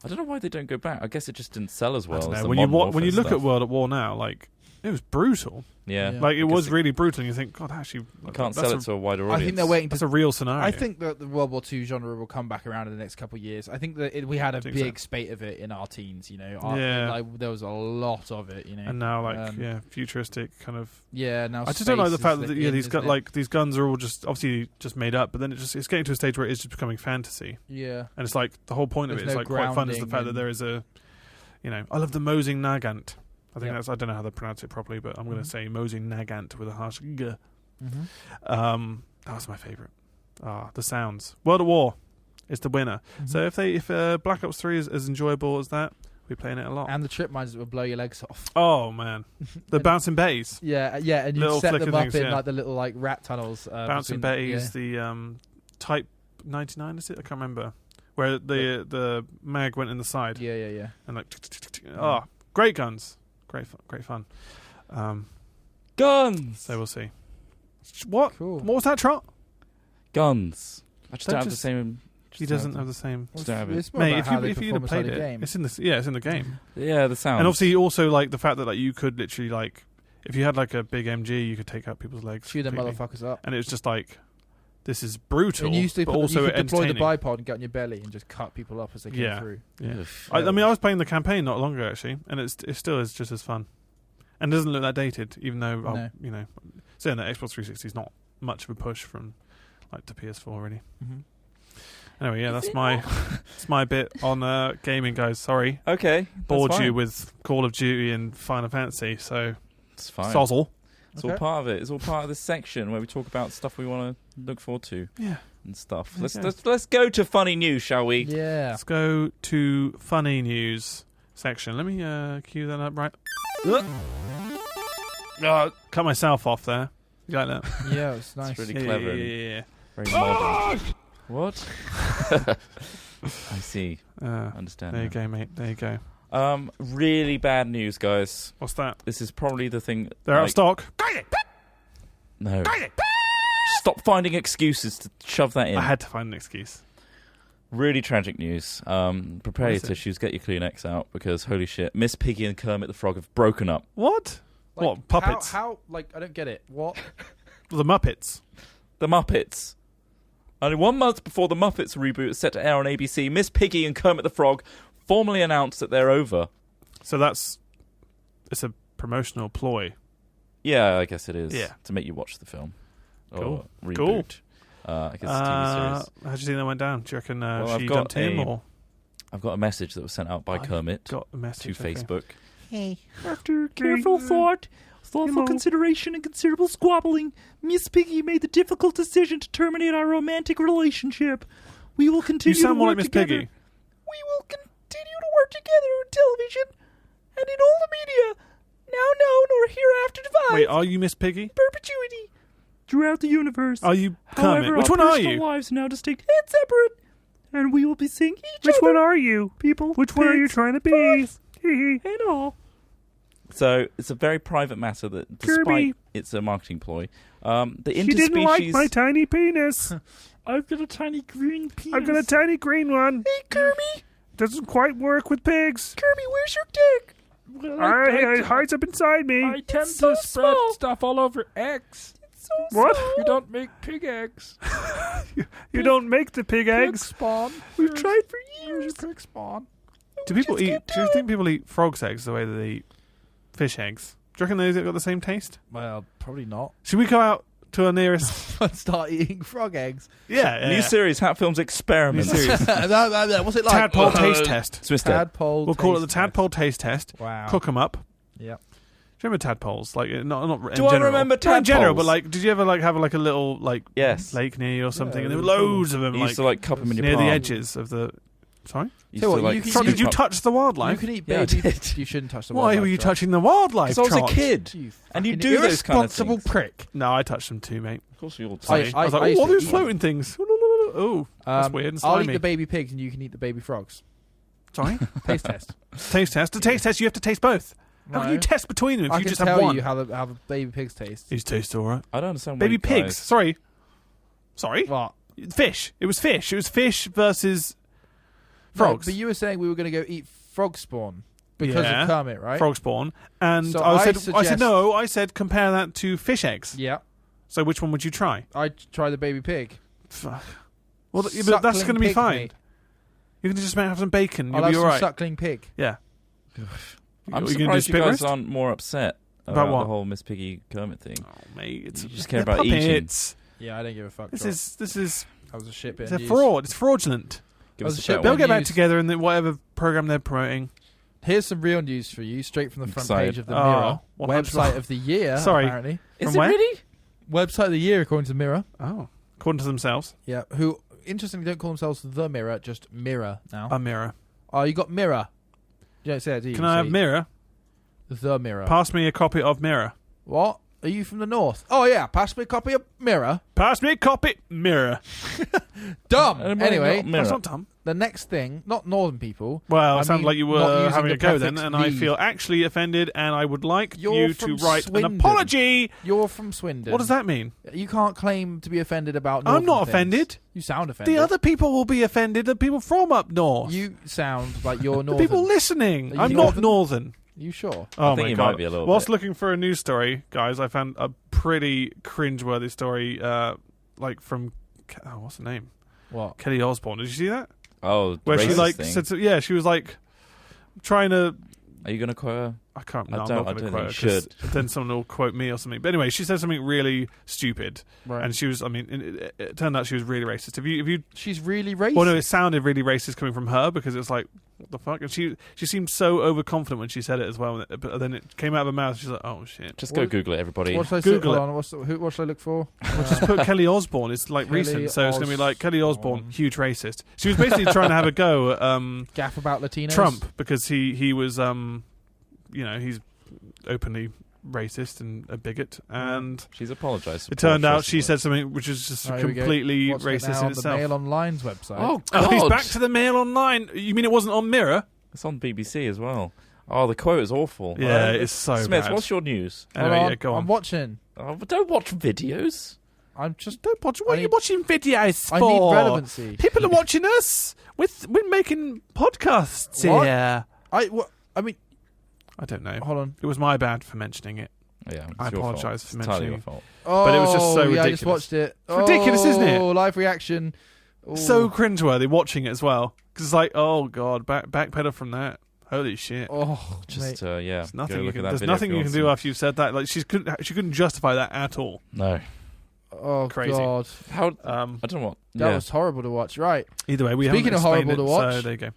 I don't know why they don't go back. I guess it just didn't sell as well. I don't know. When you look at World at War now, like It was brutal. Yeah. Yeah. Like, it was really brutal. And you think, God, actually... You can't sell it to a wider audience. I think they're waiting That's a real scenario. I think that the World War II genre will come back around in the next couple of years. I think that we had a big spate of it in our teens, you know. Like, there was a lot of it, you know. And now, like, futuristic kind of... Yeah, now I just don't like the fact that these guns are all just obviously just made up, but then it's getting to a stage where it's just becoming fantasy. Yeah. And it's like the whole point of it is like quite fun is the fact that there is a, you know, I love the Mosing Nagant. I think that's, I don't know how to pronounce it properly, but I'm going to say Mosing Nagant with a harsh g. That was my favourite. The sounds. World at War is the winner. So if Black Ops 3 is as enjoyable as that, we're playing it a lot. And the trip mines that would blow your legs off. Oh man, the bouncing bays. Yeah, and you set them up in like the little like rat tunnels. Bouncing bays, the Type 99 is it? I can't remember. Where the mag went in the side. Yeah. And like, great guns. Great fun. Guns! So we'll see. What? Cool. What was that, Trot? Guns. I just don't have the same... He doesn't have the same... Mate, if you'd have played it, it's in the game. Yeah, the sound. And obviously also like the fact that like you could literally like... If you had like a big MG, you could take out people's legs. Shoot them motherfuckers up. And it was just like... This is brutal, and you used to but also deploy the bipod and get on your belly and just cut people up as they came through. Yeah. I mean, I was playing the campaign not long ago actually, and it still is just as fun, and doesn't look that dated. Even though you know, saying that Xbox 360 is not much of a push from like to PS4 really. Anyway, that's my bit on gaming, guys. Sorry, okay, bored you with Call of Duty and Final Fantasy, so it's fine. Sozzle. It's all part of it. It's all part of this section where we talk about stuff we want to look forward to. Yeah. And stuff. Let's go to funny news, shall we? Yeah. Let's go to funny news section. Let me cue that up right. Cut myself off there. You like that? Yeah, it's nice. It's really clever. Yeah. Very modern. What? I see. Understand. There you go, mate. There you go. Really bad news, guys. What's that? This is probably the thing. They're out of stock. No. Stop finding excuses to shove that in. I had to find an excuse. Really tragic news. Prepare your tissues, get your Kleenex out, because holy shit, Miss Piggy and Kermit the Frog have broken up. What? Like, what, puppets? How, like, I don't get it. What? The Muppets. The Muppets. Only 1 month before the Muppets reboot is set to air on ABC, Miss Piggy and Kermit the Frog formally announced that they're over. So it's a promotional ploy. Yeah, I guess it is. Yeah. To make you watch the film. Cool. Or reboot. Cool. I guess it's a TV series. How do you think that went down? Do you reckon she got dumped him? Or? I've got a message that was sent out by Kermit got a message, to Facebook. Hey. After careful thought, thoughtful consideration, and considerable squabbling, Miss Piggy made the difficult decision to terminate our romantic relationship. We will continue to work together. You sound more like Miss Piggy. We will continue to work together on television and in all the media, now known or hereafter devised. Wait, are you Miss Piggy? Perpetuity throughout the universe. Are you Kermit? However, Which our one are personal you? lives are now distinct and separate, and we will be seeing each other. Which one are you, people? Which one are you trying to be? And all. So it's a very private matter that, despite Kirby. it's a marketing ploy, the She interspecies... didn't like my tiny penis. I've got a tiny green penis. I've got a tiny green one. Hey, Kirby. Doesn't quite work with pigs. Kirby, where's your dick? Well, It hides up inside me. I tend to spread stuff all over eggs. It's so What? small. You don't make pig eggs. You don't make the pig Pig eggs. spawn. We've tried for years. Pig spawn. Do you think people eat frogs' eggs the way that they eat fish eggs? Do you reckon they've got the same taste? Well, probably not. Should we go out to our nearest... And start eating frog eggs. Yeah. New series, Hat Films Experiment. What's it like? Tadpole taste test. Swiss Tadpole. We'll call it the tadpole taste test. Wow. Cook them up. Yep. Do you remember tadpoles? Like not in Do I general. remember Not in general, tadpoles? but like, did you ever like have like a little like Yes. lake near you or something? Yeah, And there were loads of them You like used to like cup them in your near palm. the edges of the. Sorry. You Tell used what, to, you can- Trot, did you cup- touch the You wildlife? can eat Yeah, I baby. did. You shouldn't touch the Why wildlife. were you Trot. touching the wildlife? Because I was a Trot? kid. You And you fucking do those kind of irresponsible things. prick. No, I touched them too, mate. Of course, you all I touch. was like, I used all to those eat floating things. Oh, that's weird and I'll eat slimy. the baby pigs and you can eat the baby frogs. Sorry? Taste test. Taste test. The taste test, you have to taste both. How can you test between them if I you can just tell have one? you how the baby pigs taste. These taste alright. I don't understand. Baby why you pigs. guys- Sorry. What? Fish. It was fish. It was fish versus No, frogs. but you were saying we were going to go eat frog spawn. because of Kermit, right? Frog spawn. And So I I said no. I said compare that to fish eggs. Yeah. So which one would you try? I'd try the baby pig. Fuck. Well, but that's going to be pig, fine. mate. You can just have some bacon. I'll You'll have be some all right. suckling pig. Yeah. I'm Are you gonna do surprised you guys spit roast? aren't more upset About about what? the whole Miss Piggy Kermit thing. Oh, mate, You just care about puppets. Yeah, I don't give a fuck. This Drop. is That was a shit bit. it's of a news. fraud. It's fraudulent. Give Oh, us a shit, better They'll one. get back news. together in whatever program they're promoting. Here's some real news for you, straight from the front Excited. page of the Oh, Mirror. 100%. Website of the year, Sorry. apparently. Is From it where? really? Website of the year, according to Mirror. Oh, according to themselves, Yeah, who, interestingly, don't call themselves The Mirror, just Mirror now. a mirror. Oh, you got Mirror. You don't say it, do you? Can I have See? mirror? The Mirror. Pass me a copy of mirror. What? Are you from the north? Oh, yeah, pass me a copy of Mirror. Pass me a copy mirror. Dumb. Anybody Anyway, got Mirror? That's not dumb. the next thing, not northern people. Well, I it sounds mean, like you not were using having the a go then, prefix and I the. feel actually offended, and I would like You're you from to write Swindon. an apology. You're from Swindon. What does that mean? You can't claim to be offended about I'm northern not things. offended. You sound offended. The other people will be offended. The people from up north. You sound like you're the northern. people listening. Are you I'm not northern? northern. You sure? Oh I think my you god! might be a little Whilst bit. looking for a news story, guys, I found a pretty cringeworthy story, like from what's the name? What? Kelly Osbourne. Did you see that? Oh, the Where she racist like thing. said, she was like trying to. Are you going to quote her? I can't. I No, I'm don't- not I going to don't quote think her you 'cause then someone will quote me or something. But anyway, she said something really stupid, Right. and she was. I mean, it turned out she was really racist. If you She's really racist. well, no, it sounded really racist coming from her because it's like, what the fuck? And she seemed so overconfident when she said it as well. But then it came out of her mouth. She's like, oh shit. Just go What- Google it, everybody. What should I Google hold it. on, what should I look for? Well, just put Kelly Osbourne. It's like Kelly recent, so it's going to be like Kelly Osbourne, Osbourne. huge racist. She was basically trying to have a go at Gaff about Latinos. Trump because he was he's openly racist and a bigot, and She's apologised. it turned out she said something which is just Right, here we go. completely What's it racist now in on the itself. Mail Online's website. Oh, Oh, God. he's back to the Mail Online. You mean it wasn't on Mirror? It's on BBC as well. Oh, the quote is awful. Yeah, it's so Smith, bad. what's your news? Hold Anyway, on, yeah, go on. I'm watching. Oh, but don't watch videos. I'm just. Don't watch. What I are you need- watching videos for? I need relevancy. People are watching us. We're making podcasts What? here. I mean, I don't know. hold on. It was my bad for mentioning it. Yeah, I it's your fault. apologise for It's entirely mentioning- your fault. Oh, But it was just so yeah, I ridiculous. just watched it. It's ridiculous, isn't it? Oh, live reaction. Ooh. So cringeworthy watching it as well because it's like, oh god, backpedal from that. Holy shit! Oh, Just mate. yeah, There's nothing go you look can. at that There's video nothing if you can want do to. after you've said that. Like she couldn't justify that at all. No. Oh Crazy. God, How? Um, I don't know what. that yeah. was horrible to watch. Right. either way, we Speaking haven't of horrible explained to it, watch- so there you go.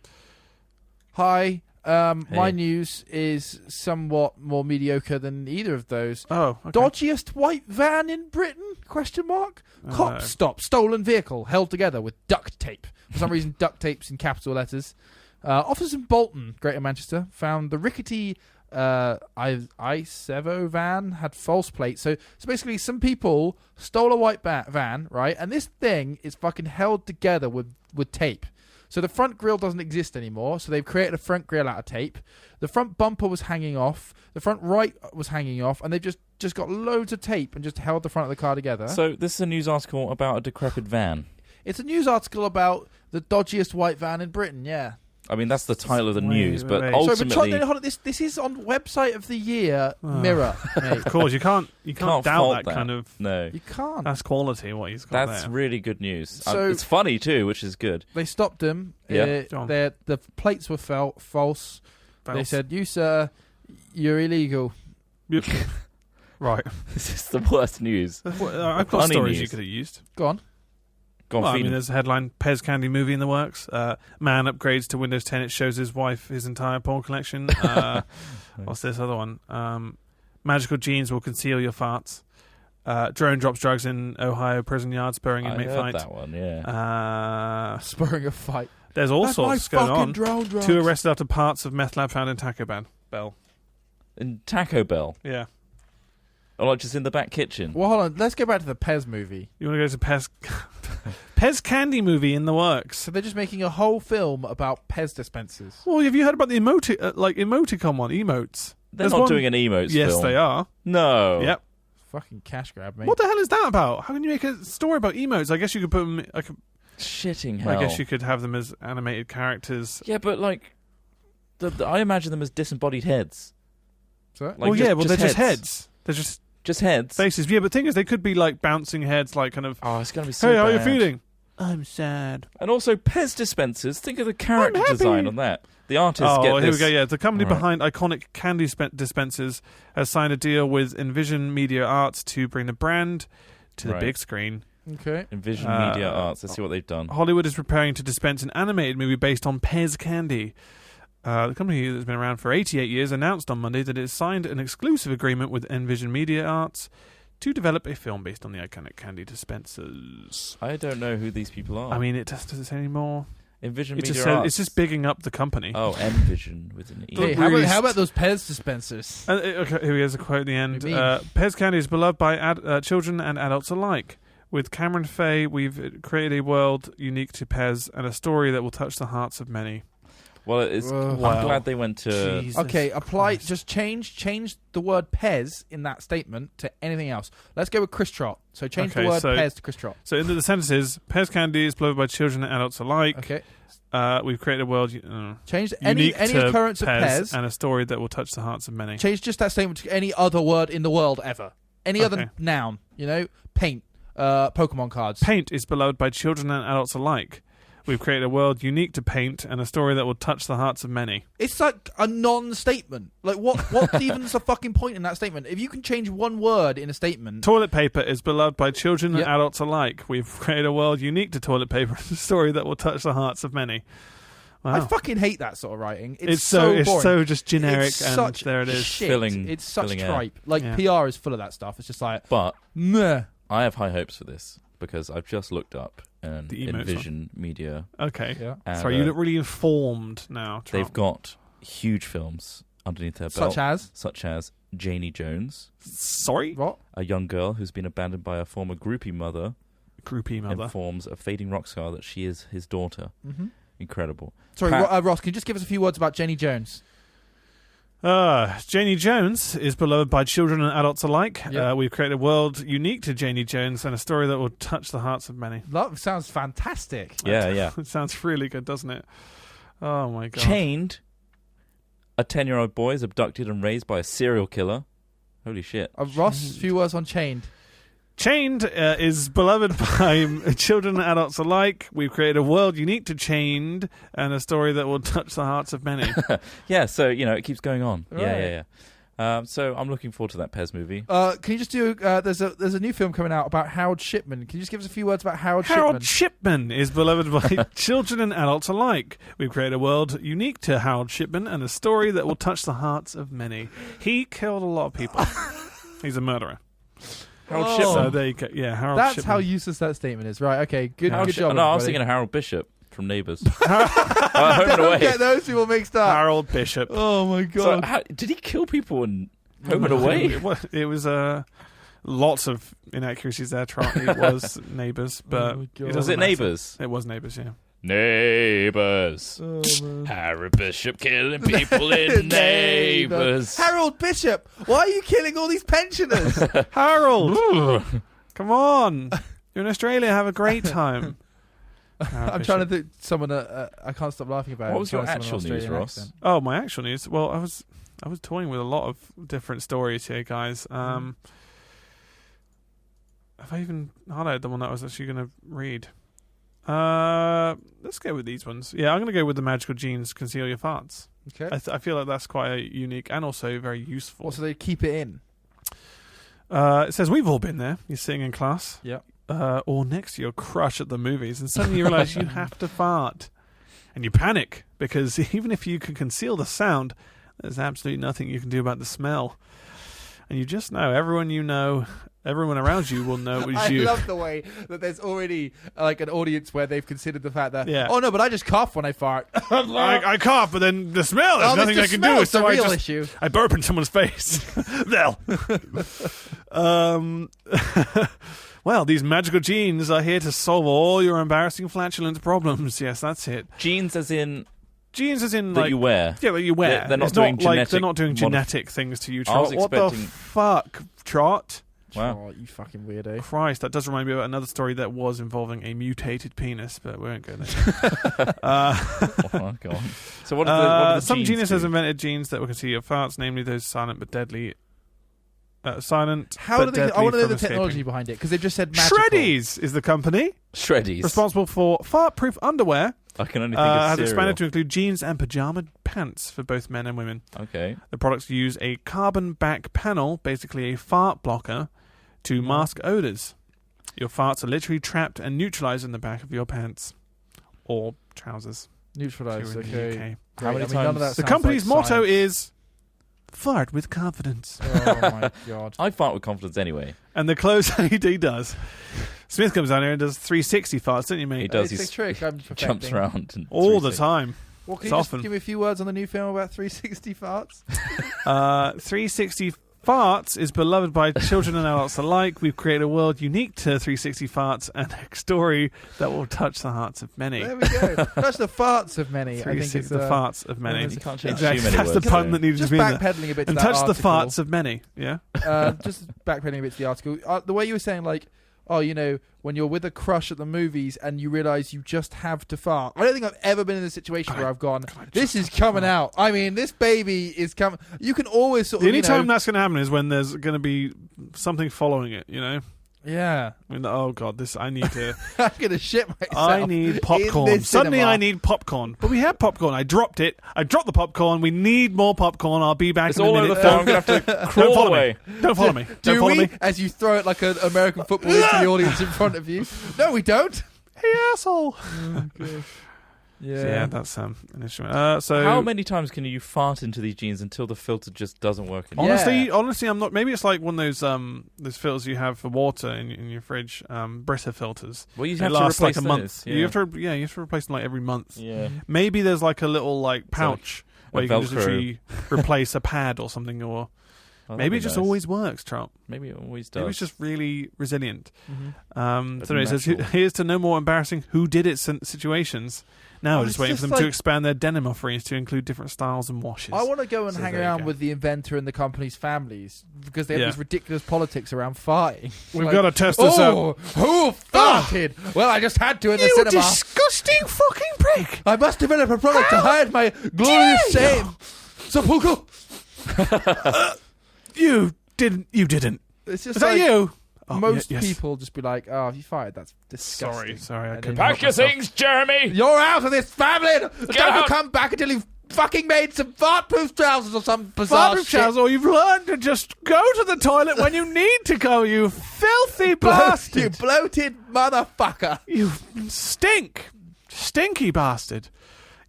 Hi. My Hey. news is somewhat more mediocre than either of those. Oh, okay. Dodgiest white van in Britain? Question mark. Oh, Cops stop stolen vehicle held together with duct tape. For some reason, duct tape's in capital letters. Officers in Bolton, Greater Manchester, found the rickety Isevo van had false plates. So basically, some people stole a white van, right? And this thing is fucking held together with tape. So the front grille doesn't exist anymore. So they've created a front grille out of tape. The front bumper was hanging off. The front right was hanging off, and they've just got loads of tape and just held the front of the car together. So this is a news article about a decrepit van. It's a news article about the dodgiest white van in Britain. Yeah. I mean, that's the title of the Wait, news, wait, but wait. Sorry, but ultimately, hold on. This is on website of the year Oh. Mirror, mate. Of course, you can't Can't doubt fault that that. kind of. no, You can't. That's quality. What he's got that's there. really good news. So- It's funny too, which is good. They stopped him. Yeah. Go on. The plates were false. They Bells. said, "You sir, you're illegal." Yep. Right. This is the worst news. I've got Funny stories news. you could have used. Go on. Go on, Well, I feed mean, him. there's a headline: Pez Candy movie in the works. Man upgrades to Windows 10. It shows his wife his entire porn collection. What's this other one? Magical jeans will conceal your farts. Drone drops drugs in Ohio prison yard, spurring I inmate heard fight. that one. Yeah. Spurring a fight. There's all That's sorts my going fucking on. drone drugs. 2 arrested after parts of meth lab found in Taco Bell. In Taco Bell, Yeah. or like just in the back kitchen. Well, hold on. Let's go back to the Pez movie. You want to go to Pez? Pez Candy movie in the works. So they're just making a whole film about Pez dispensers. Well, have you heard about the emoticon one? Emotes. They're There's not one- doing an emotes Yes, film. they are. No. Yep. Fucking cash grab, mate. What the hell is that about? How can you make a story about emotes? I guess you could put them. Shitting hell. I guess you could have them as animated characters. Yeah, but like, I imagine them as disembodied heads. Sorry? Like they're just just heads. They're just heads. faces. Yeah, but the thing is, they could be like bouncing heads, like kind of. Oh, it's gonna be so Hey, how are you bad. feeling? I'm sad. And also Pez dispensers. Think of the character happy. design on that. The artists Oh, get here this. we go. Yeah, the company All right. behind iconic candy dispensers has signed a deal with Envision Media Arts to bring the brand to the Right. big screen. Okay. Envision Media Arts. Let's see what they've done. Hollywood is preparing to dispense an animated movie based on Pez candy. The company that's been around for 88 years announced on Monday that it has signed an exclusive agreement with Envision Media Arts to develop a film based on the iconic candy dispensers. I don't know who these people are. I mean, does it say anymore? Envision It Media just Arts. it's just bigging up the company. Oh, Envision with an E. Hey, Bruised. how about those Pez dispensers? Okay, here is a quote at the end. What do you mean? Pez candy is beloved by children and adults alike. With Cameron Fay, we've created a world unique to Pez and a story that will touch the hearts of many. Well, it's. Wow. I'm glad they went to. Jesus Okay, apply. Christ. Just change the word Pez in that statement to anything else. Let's go with Chris Trott. So change the Okay, word so- Pez to Chris Trott. So into the sentences, Pez candy is beloved by children and adults alike. Okay. We've created a world Change any unique to occurrence of Pez Pez. and a story that will touch the hearts of many. Change just that statement to any other word in the world ever. Any Okay. other noun. Paint. Pokemon cards. Paint is beloved by children and adults alike. We've created a world unique to paint and a story that will touch the hearts of many. It's like a non-statement. Like what even is the fucking point in that statement? If you can change one word in a statement. Toilet paper is beloved by children Yep. and adults alike. We've created a world unique to toilet paper and a story that will touch the hearts of many. Wow. I fucking hate that sort of writing. it's so boring. just generic It's and such there it is. shit. Filling- It's such filling air. tripe. Like Yeah. PR is full of that stuff. It's just like But meh. I have high hopes for this because I've just looked up an The emotes Envision Media. Okay. Yeah. And, Sorry, you look really informed now. They've Trump. got huge films underneath their belt, Such as Janie Jones, Sorry? what? a young girl who's been abandoned by a former groupie mother, Groupie mother. informs a fading rock star that she is his daughter. Mm-hmm. Incredible. Sorry, Pat- Ross. Can you just give us a few words about Jenny Jones? Janie Jones is beloved by children and adults alike. Yeah. We've created a world unique to Janie Jones and a story that will touch the hearts of many. That sounds fantastic. Yeah. It sounds really good, doesn't it? Oh my god. Chained, a 10-year-old boy is abducted and raised by a serial killer. Holy shit. Ross, a few words on Chained. Chained is beloved by children and adults alike. We've created a world unique to Chained and a story that will touch the hearts of many. Yeah, so, it keeps going on. Right. Yeah. So I'm looking forward to that Pez movie. Can you just do? There's a new film coming out about Harold Shipman. Can you just give us a few words about Harold Harold Shipman? Shipman is beloved by children and adults alike. We've created a world unique to Harold Shipman and a story that will touch the hearts of many. He killed a lot of people. He's a murderer. Harold Oh. Shipman. So there you go. Yeah, Harold That's Shipman. how useless that statement is. Right? Okay. Good. Harold Good Ship- job. No, I was everybody. thinking of Harold Bishop from Neighbours. Home and Don't Away. get those people mixed up. Harold Bishop. Oh my So, god. did he kill people in Home and Away? It was lots of inaccuracies there. It was Neighbours, but my God. it Was doesn't it matter. Neighbours? It was Neighbours, yeah. Neighbours. Oh, man. Harold Bishop killing people in Neighbours. Harold Bishop, why are you killing all these pensioners? Harold, come on! You're in Australia. Have a great time. I'm trying to think someone. I can't stop laughing about it. What was I'm your trying to actual someone news, Australian Ross? accent. Oh, my actual news. Well, I was toying with a lot of different stories here, guys. Have I even highlighted the one that I was actually going to read? Let's go with these ones. Yeah, I'm going to go with the magical genes conceal your farts. Okay. I feel like that's quite unique and also very useful. Also, they keep it in. It says, we've all been there. You're sitting in class. Yep. Or next to your crush at the movies, and suddenly you realise you have to fart. And you panic, because even if you can conceal the sound, there's absolutely nothing you can do about the smell. And you just know, everyone around you will know it was I you. love the way that there's already like an audience where they've considered the fact that, Yeah. oh no, but I just cough when I fart. I cough, but then the smell, there's Oh, nothing Mr. I can do. Smell's So the I real just issue. I burp in someone's face. Well, these magical genes are here to solve all your embarrassing flatulence problems. Yes, that's it. Genes as in Genes as in that like you wear. yeah, that you wear. They're not It's doing like they're genetic not doing modif- genetic things to you, I was Trot. What the expecting- fuck, Trot? Wow. Oh, you fucking weirdo. Christ, that does remind me of another story that was involving a mutated penis, but we won't go there. Oh, God. So what are the some genes genius do? has invented genes that will conceal your farts, namely those silent but deadly. Silent. How but do they? deadly I want to know from the technology escaping. behind it because they've just said magical. Shreddies is the company Shreddies. responsible for fart-proof underwear. I can only think of Has cereal. expanded to include jeans and pajama pants for both men and women. Okay. The products use a carbon back panel, basically a fart blocker, to mask odors. Your farts are literally trapped and neutralized in the back of your pants or trousers. Neutralized. If you're in the Okay. UK. How many none of times- that The sounds company's like motto science. is "Fart with confidence." Oh my god. I fart with confidence anyway. And the close he does. Smith comes down here and does 360 farts, don't you, mate? He does. It's a He's trick. I'm jumps perfecting. around and All the 360. time. Well, can It's you just often. give me a few words on the new film about 360 farts? 360 farts is beloved by children and adults alike. We've created a world unique to 360 farts and a story that will touch the hearts of many. There we go. That's the farts of many. I think 360 it's the farts of many. You can't change Exactly. too many That's words. the pun so- that needed to just be in there. backpedaling a bit to And that touch the article. farts of many. Yeah. Just backpedaling a bit to the article. The way you were saying, like, oh, you know, when you're with a crush at the movies and you realise you just have to fart. I don't think I've ever been in a situation where I've gone, this is coming out. I mean, this baby is coming. You can always sort of, The only you know, time that's going to happen is when there's going to be something following it, you know? yeah. I mean, oh, God, this, I need to... I'm going to shit myself. I need in popcorn. this Suddenly cinema. I need popcorn. But we had popcorn. I dropped it. I dropped the popcorn. We need more popcorn. I'll be back It's in a all over minute. the floor. I'm going to have to Don't crawl follow away. me. Don't follow me. Don't Do follow we? me. As you throw it like an American football into the audience in front of you. No, we don't. Hey, asshole. Yeah. So, yeah, that's an instrument. So How many times can you fart into these jeans until the filter just doesn't work anymore? honestly, I'm not. Maybe it's like one of those filters you have for water in your fridge, Brita filters. Well, you They have to last replace like a month. those, You have to replace them like every month. Yeah. Maybe there's like a little like pouch where you can just Velcro. literally replace a pad or something, or Oh, maybe it that'd be just nice. always works, Trump. Maybe it always does. Maybe it's just really resilient. Mm-hmm. So anyway, it says, natural. here's to no more embarrassing who did it situations. Now Oh, we're just it's waiting for just them to like- expand their denim offerings to include different styles and washes. I want to go and So hang there you around go. with the inventor and the company's families because they have Yeah. these ridiculous politics around farting. We've Like, got to test this out. oh, who farted? Well, I just had to in the You cinema. disgusting fucking prick! I must develop a product to hide my glorious shame. Sepulchre. You didn't. It's just Is that like you? Oh, most yes. people just be like, "Oh, you fired? That's disgusting." Sorry, I And couldn't then- help Pack your myself. things, Jeremy! You're out of this family. Don't you out. come back until you've fucking made some fart-proof trousers or some bizarre Fireproof shit. trousers, or you've learned to just go to the toilet when you need to go, you filthy You bastard! bloated motherfucker. You stink! Stinky bastard.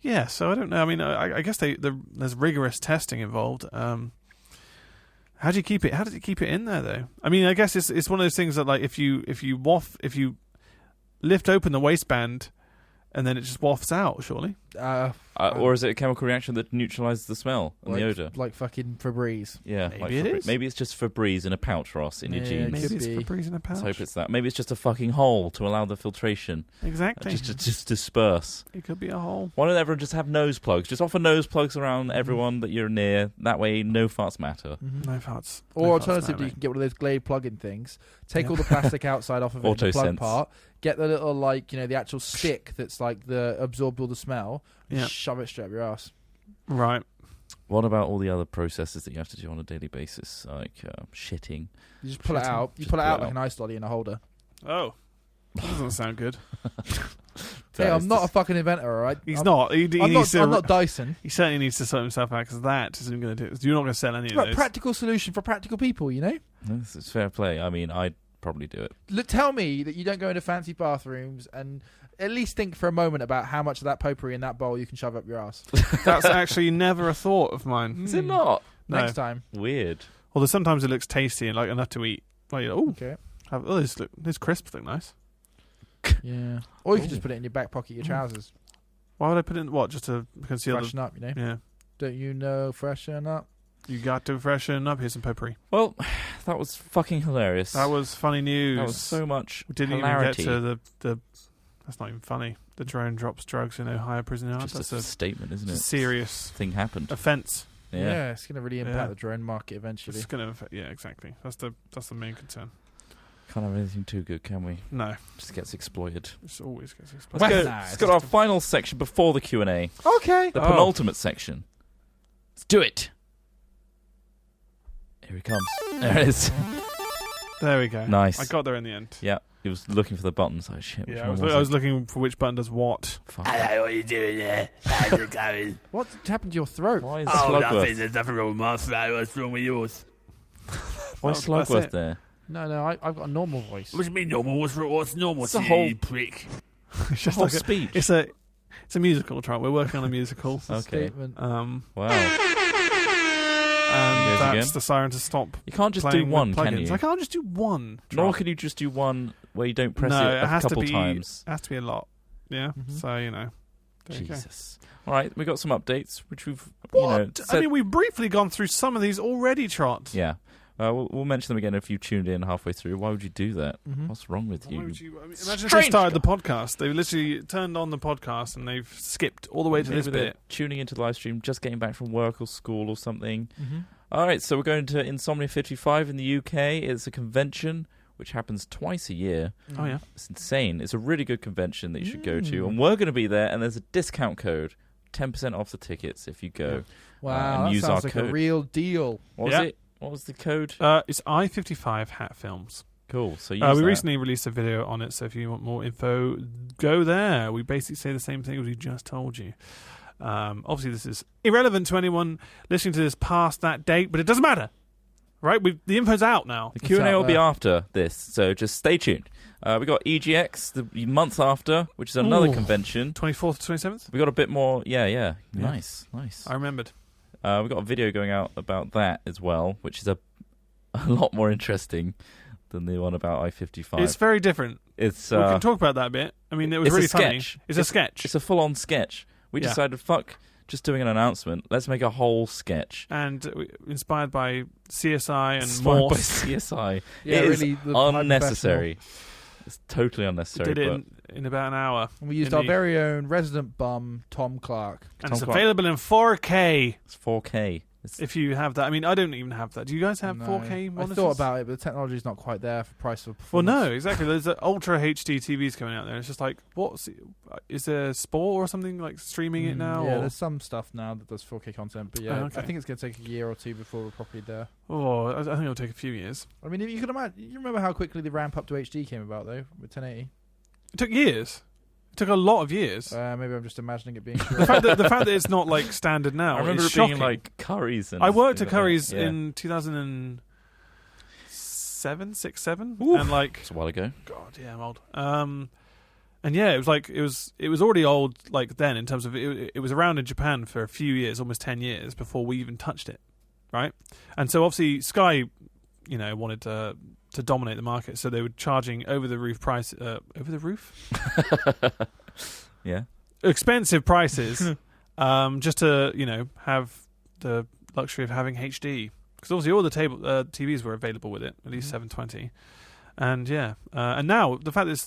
Yeah, so I don't know. I mean, I guess there's rigorous testing involved. How do you keep it? How does it keep it in there, though? I mean, I guess it's one of those things that, like, if you lift open the waistband and then it just wafts out, surely. Or is it a chemical reaction that neutralizes the smell and the odor? Like fucking Febreze. Yeah, Maybe it is. Maybe it's just Febreze in a pouch, Ross, in your Yeah, jeans. Maybe could it's be. Febreze in a pouch. Let's hope it's that. Maybe it's just a fucking hole to allow the filtration. Exactly. Just disperse. It could be a hole. Why don't everyone just have nose plugs? Just offer nose plugs around everyone that you're near. That way, no farts matter. No farts. Or No farts alternatively, you matter, can get one of those Glade plug-in things. Take Yeah. all the plastic outside off of it, the plug Auto-sense. part. Get the little, like, the actual stick that's like absorbed all the smell. Yeah. Shove it straight up your ass. mate. Right. What about all the other processes that you have to do on a daily basis, like shitting? You just pull it Shitting. out. You Just pull it pull it out like out. an ice lolly in a holder. Oh. That doesn't sound good. Hey, I'm not a fucking inventor, all right? He's not. He I'm needs to. not Dyson. He certainly needs to sort himself out because that isn't going to do it. You're not going to sell any It's of like those. practical solution for practical people, you know? This is fair play. I mean, I'd probably do it. Tell me that you don't go into fancy bathrooms and at least think for a moment about how much of that potpourri in that bowl you can shove up your ass. That's actually never a thought of mine. Is it not? No. Next time. Weird. Although sometimes it looks tasty and like enough to eat. Like, oh, Okay. these crisps look nice. Yeah. Or you can Ooh. just put it in your back pocket of your trousers. Why would I put it in what? Just to conceal Freshen up, you know? Yeah. Don't you know freshen up? You got to freshen up. Here's some potpourri. Well, that was fucking hilarious. That was funny news. That was so much We didn't hilarity. even get to the. That's not even funny. The drone drops drugs in Ohio prison yard. Just That's a a statement, isn't it? serious Thing happened. offence. Yeah. it's going to really impact Yeah. the drone market eventually. It's going to affect. Yeah, exactly. That's the main concern. Can't have anything too good, can we? No, Just gets exploited. it always gets Let's explained. go. Nah, Let's it's go to our just final section before the Q&A. Okay. The Oh. penultimate section. Let's do it. Here he comes. There it is. There we go. Nice. I got there in the end. Yeah, he was looking for the buttons. Oh, shit. Which Yeah, one I was it? looking for which button does what. Fuck. Hello, what are you doing there? How's it going? What happened to your throat? Why is Oh, nothing. Slugworth? There's nothing wrong with my throat. What's wrong with yours? Why is That's Slugworth it. there? No, I've got a normal voice. What do you mean normal? What's normal? It's a to you, whole- you prick. It's just Whole like speech. it's a musical, Trump. We're working on a musical. Okay. Statement. Um, Wow. and goes that's again. the siren to stop. You can't just do playing with one, can plugins. you? I can't just do one. Nor Trump. can you just do one where you don't press No, it it a has couple to be. times. It has to be a lot. Yeah. Mhm. So there you go. Jesus. All right, we got some updates, which we've What? said. I mean, we've briefly gone through some of these already, Trot. Yeah. We'll mention them again if you tuned in halfway through. Why would you do that? Mhm. What's wrong with Why you? would you? I mean, imagine if they Strange started the podcast. They literally turned on the podcast and they've skipped all the way to Maybe this they're bit. tuning into the live stream, just getting back from work or school or something. Mm-hmm. All right, so we're going to Insomnia 55 in the UK. It's a convention which happens twice a year. Oh yeah. It's insane. It's a really good convention that you should go to, Mm. and we're going to be there. And there's a discount code, 10% off the tickets if you go. Wow, and that use sounds our like code. a real deal. What was Yeah. it? What was the code? It's I-55 Hat Films. Cool. So use We that. recently released a video on it, so if you want more info, go there. We basically say the same thing as we just told you. Obviously, this is irrelevant to anyone listening to this past that date, but it doesn't matter, right? The info's out now. The Q&A out will be there. after this, so just stay tuned. We got EGX the month after, which is another Ooh. convention. 24th to 27th? We got a bit more. Yeah. Nice. I remembered. We got a video going out about that as well, which is a lot more interesting than the one about I-55. It's very different. It's we can talk about that a bit. I mean, it was it's a really funny. sketch. It's a sketch. It's a full-on sketch. We Yeah. decided, fuck, just doing an announcement. Let's make a whole sketch. And inspired by CSI and Inspired by Morse. CSI. Yeah, It is really the unnecessary. It's totally We unnecessary. did it but in about an hour. And we used in our the- very own resident bum, Tom Clark. And Tom it's Clark. available in 4K it's 4K. It's, if you have that. I mean, I don't even have that. Do you guys have No. 4K I monitors? thought about it, but the technology's not quite there for price of Well, performance. no, exactly. There's Ultra HD TVs coming out there. It's just like, is there Sport or something like streaming it now? Yeah, or? there's some stuff now that does 4K content, but yeah, Oh, okay. I think it's going to take a year or two before we're properly there. Oh, I think it'll take a few years. I mean, if you could imagine, you remember how quickly the ramp up to HD came about, though, with 1080? It took years. It took a lot of years. Maybe I'm just imagining it being the short. fact that it's not like standard now. I remember is it shocking. being like Curry's. And I worked at things like that. Curry's Yeah. in 2007, 6, 7, Oof. and like, It's a while ago. God, yeah, I'm old. And yeah, it was like it was already old like then in terms of it was around in Japan for a few years, almost 10 years before we even touched it, right? And so obviously Sky, wanted to dominate the market, so they were charging over the roof price, over the roof, Yeah. expensive prices, just to have the luxury of having HD, because obviously all the TVs were available with it, at least 720. And yeah, and now the fact is,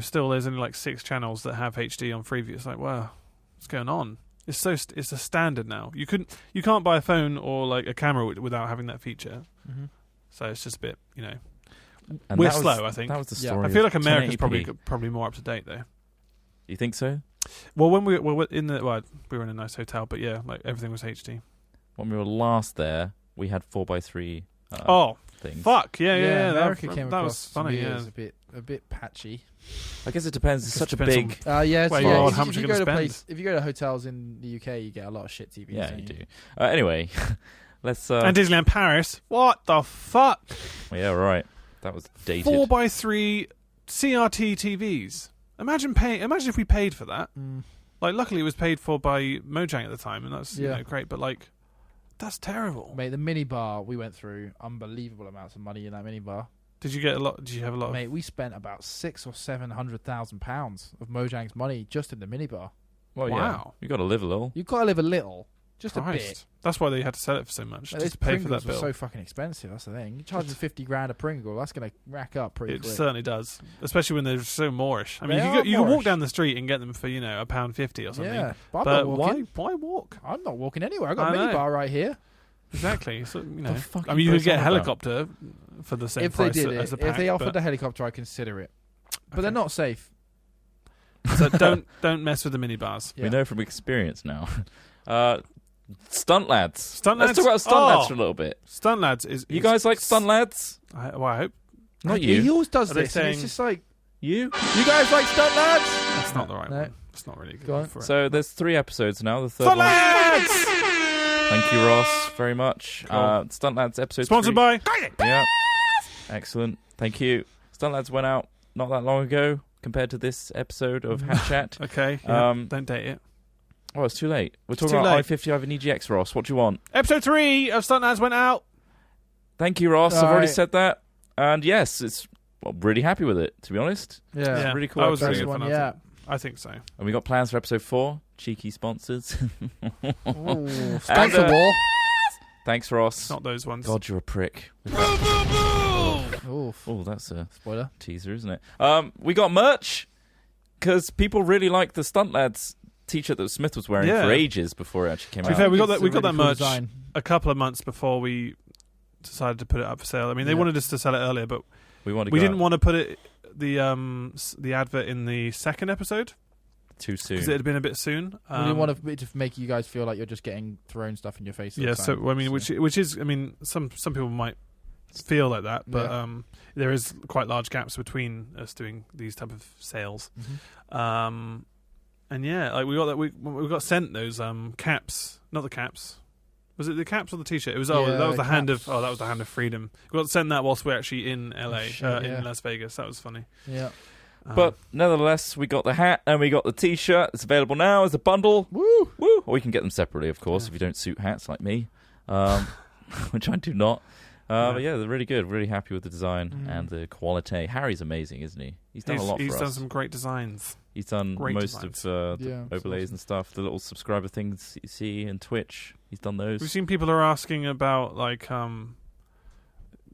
still there's only like 6 channels that have HD on Freeview. It's like, wow, what's going on? It's it's a standard now. You can't buy a phone or like a camera without having that feature. Mhm. So it's just a bit, And We're that was- slow, I think. That was the Yeah. story. I feel like of America's 1080p. probably more up to date though. You think so? Well, when we were we were in a nice hotel, but yeah, like everything was HD. When we were last there, we had 4x3 Oh, things. fuck yeah! America that came that across was funny. to me Yeah, as a bit patchy. I guess it depends. It's Guess such a depends on- big. Yeah, Where so you are yeah, and how much if you you're go gonna to spend. if you go to hotels in the UK, you get a lot of shit TVs. Yeah, don't you do. Anyway, let's. and Disneyland Paris. What the fuck? Yeah, right. That was dated. 4x3 CRT TVs. Imagine if we paid for that. Mm. Like, luckily it was paid for by Mojang at the time, and that's Yeah. great. But like, that's terrible. Mate, the mini bar we went through, unbelievable amounts of money in that mini bar. Did you get a lot? Did you have a lot? Mate, we spent about £600,000 or £700,000 of Mojang's money just in the mini bar. Well, yeah. Wow. You got to live a little. You've got to live a little, just a bit. Christ. That's why they had to sell it for so much, Like, just those to pay for Pringles that bill. were so fucking expensive. That's the thing. You're charging 50 grand a Pringle. That's going to rack up pretty It quick. certainly does, especially when they're so Moorish. I mean, They you are can walk Moorish. down the street and get them for £1.50 or something. Yeah, but I'm But not walking. why walk? I'm not walking anywhere. I've got I a mini know. bar right here. Exactly. So, you know, The fuck I mean, you you could get a guys on about? helicopter for the same If they price did as it, a pack. if they offered but, a helicopter, I'd consider it. But Okay. they're not safe. so don't mess with the minibars. Yeah. We know from experience now. Stunt lads. Stunt Let's lads? talk about stunt Oh. lads for a little bit. Stunt lads is You guys like stunt lads? I hope Not He you. always does Are they this. And it's saying- just like, You? you guys like stunt lads? that's not the right No. one. It's not really good Go on. for it. So there's 3 episodes now. The third Stunt one. lads! Thank you, Ross, very much. Cool. Stunt lads episode Sponsored 3. by. Yeah. Excellent. Thank you. Stunt lads went out not that long ago compared to this episode of Hat Chat. Okay. Yeah, Um, don't date it. Oh, it's too late. We're talking too about late. i50 over an EGX, Ross. What do you want? Episode 3 of Stunt Lads went out. Thank you, Ross. I've already Alright. said that. And yes, it's really happy with it, to be honest. Yeah. Yeah. really cool That was episode. really good One, fun. yeah. I think so. And we got plans for episode 4. Cheeky sponsors. Ooh, sponsor And, war. Thanks, Ross. Not those ones. God, you're a prick. Oof. Oh, that's a Spoiler. teaser, isn't it? We got merch because people really like the Stunt Lads t-shirt that Smith was wearing Yeah. for ages before it actually came To be out. fair, we got It's that. We a got really that cool merch design. a couple of months before we decided to put it up for sale. I mean, they Yeah. wanted us to sell it earlier, but we wanted to we go didn't out want to put it the advert in the second episode too soon. because it had been a bit soon. We didn't want to make you guys feel like you're just getting thrown stuff in your face. all Yeah, the so time. I mean, which is, I mean, some people might feel like that, but Yeah. there is quite large gaps between us doing these type of sales. Mhm. And yeah, like we got that we got sent those caps, not the caps. Was it the caps or the T-shirt? It was. Yeah, that was the hand caps. of. Oh, that was the hand of freedom. We got sent that whilst we're actually in LA, shit, yeah. in Las Vegas. That was funny. Yeah. But nevertheless, we got the hat and we got the t-shirt. It's available now as a bundle. Woo! Woo! Or we can get them separately, of course, Yeah. if you don't suit hats like me, which I do not. But yeah, they're really good. Really happy with the design and the quality. Harry's amazing, isn't he? He's done a lot He's for done us. some great designs. He's done great most designs. of the Yeah, it's overlays awesome. and stuff. The little subscriber things you see in Twitch. He's done those. We've seen people are asking about like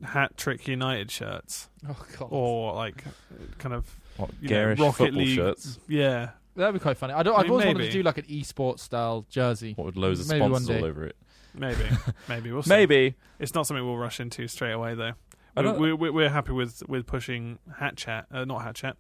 Hat Trick United shirts Oh god. or like kind of What, you know, garish Rocket football League. shirts? Yeah, That'd be quite funny. I've mean, always wanted maybe. to do like an esports style jersey. What with loads of Maybe one sponsors day. all over it? maybe we'll see. Maybe. It's not something we'll rush into straight away though. I don't- We're happy with pushing Hat Chat, not Hat Chat,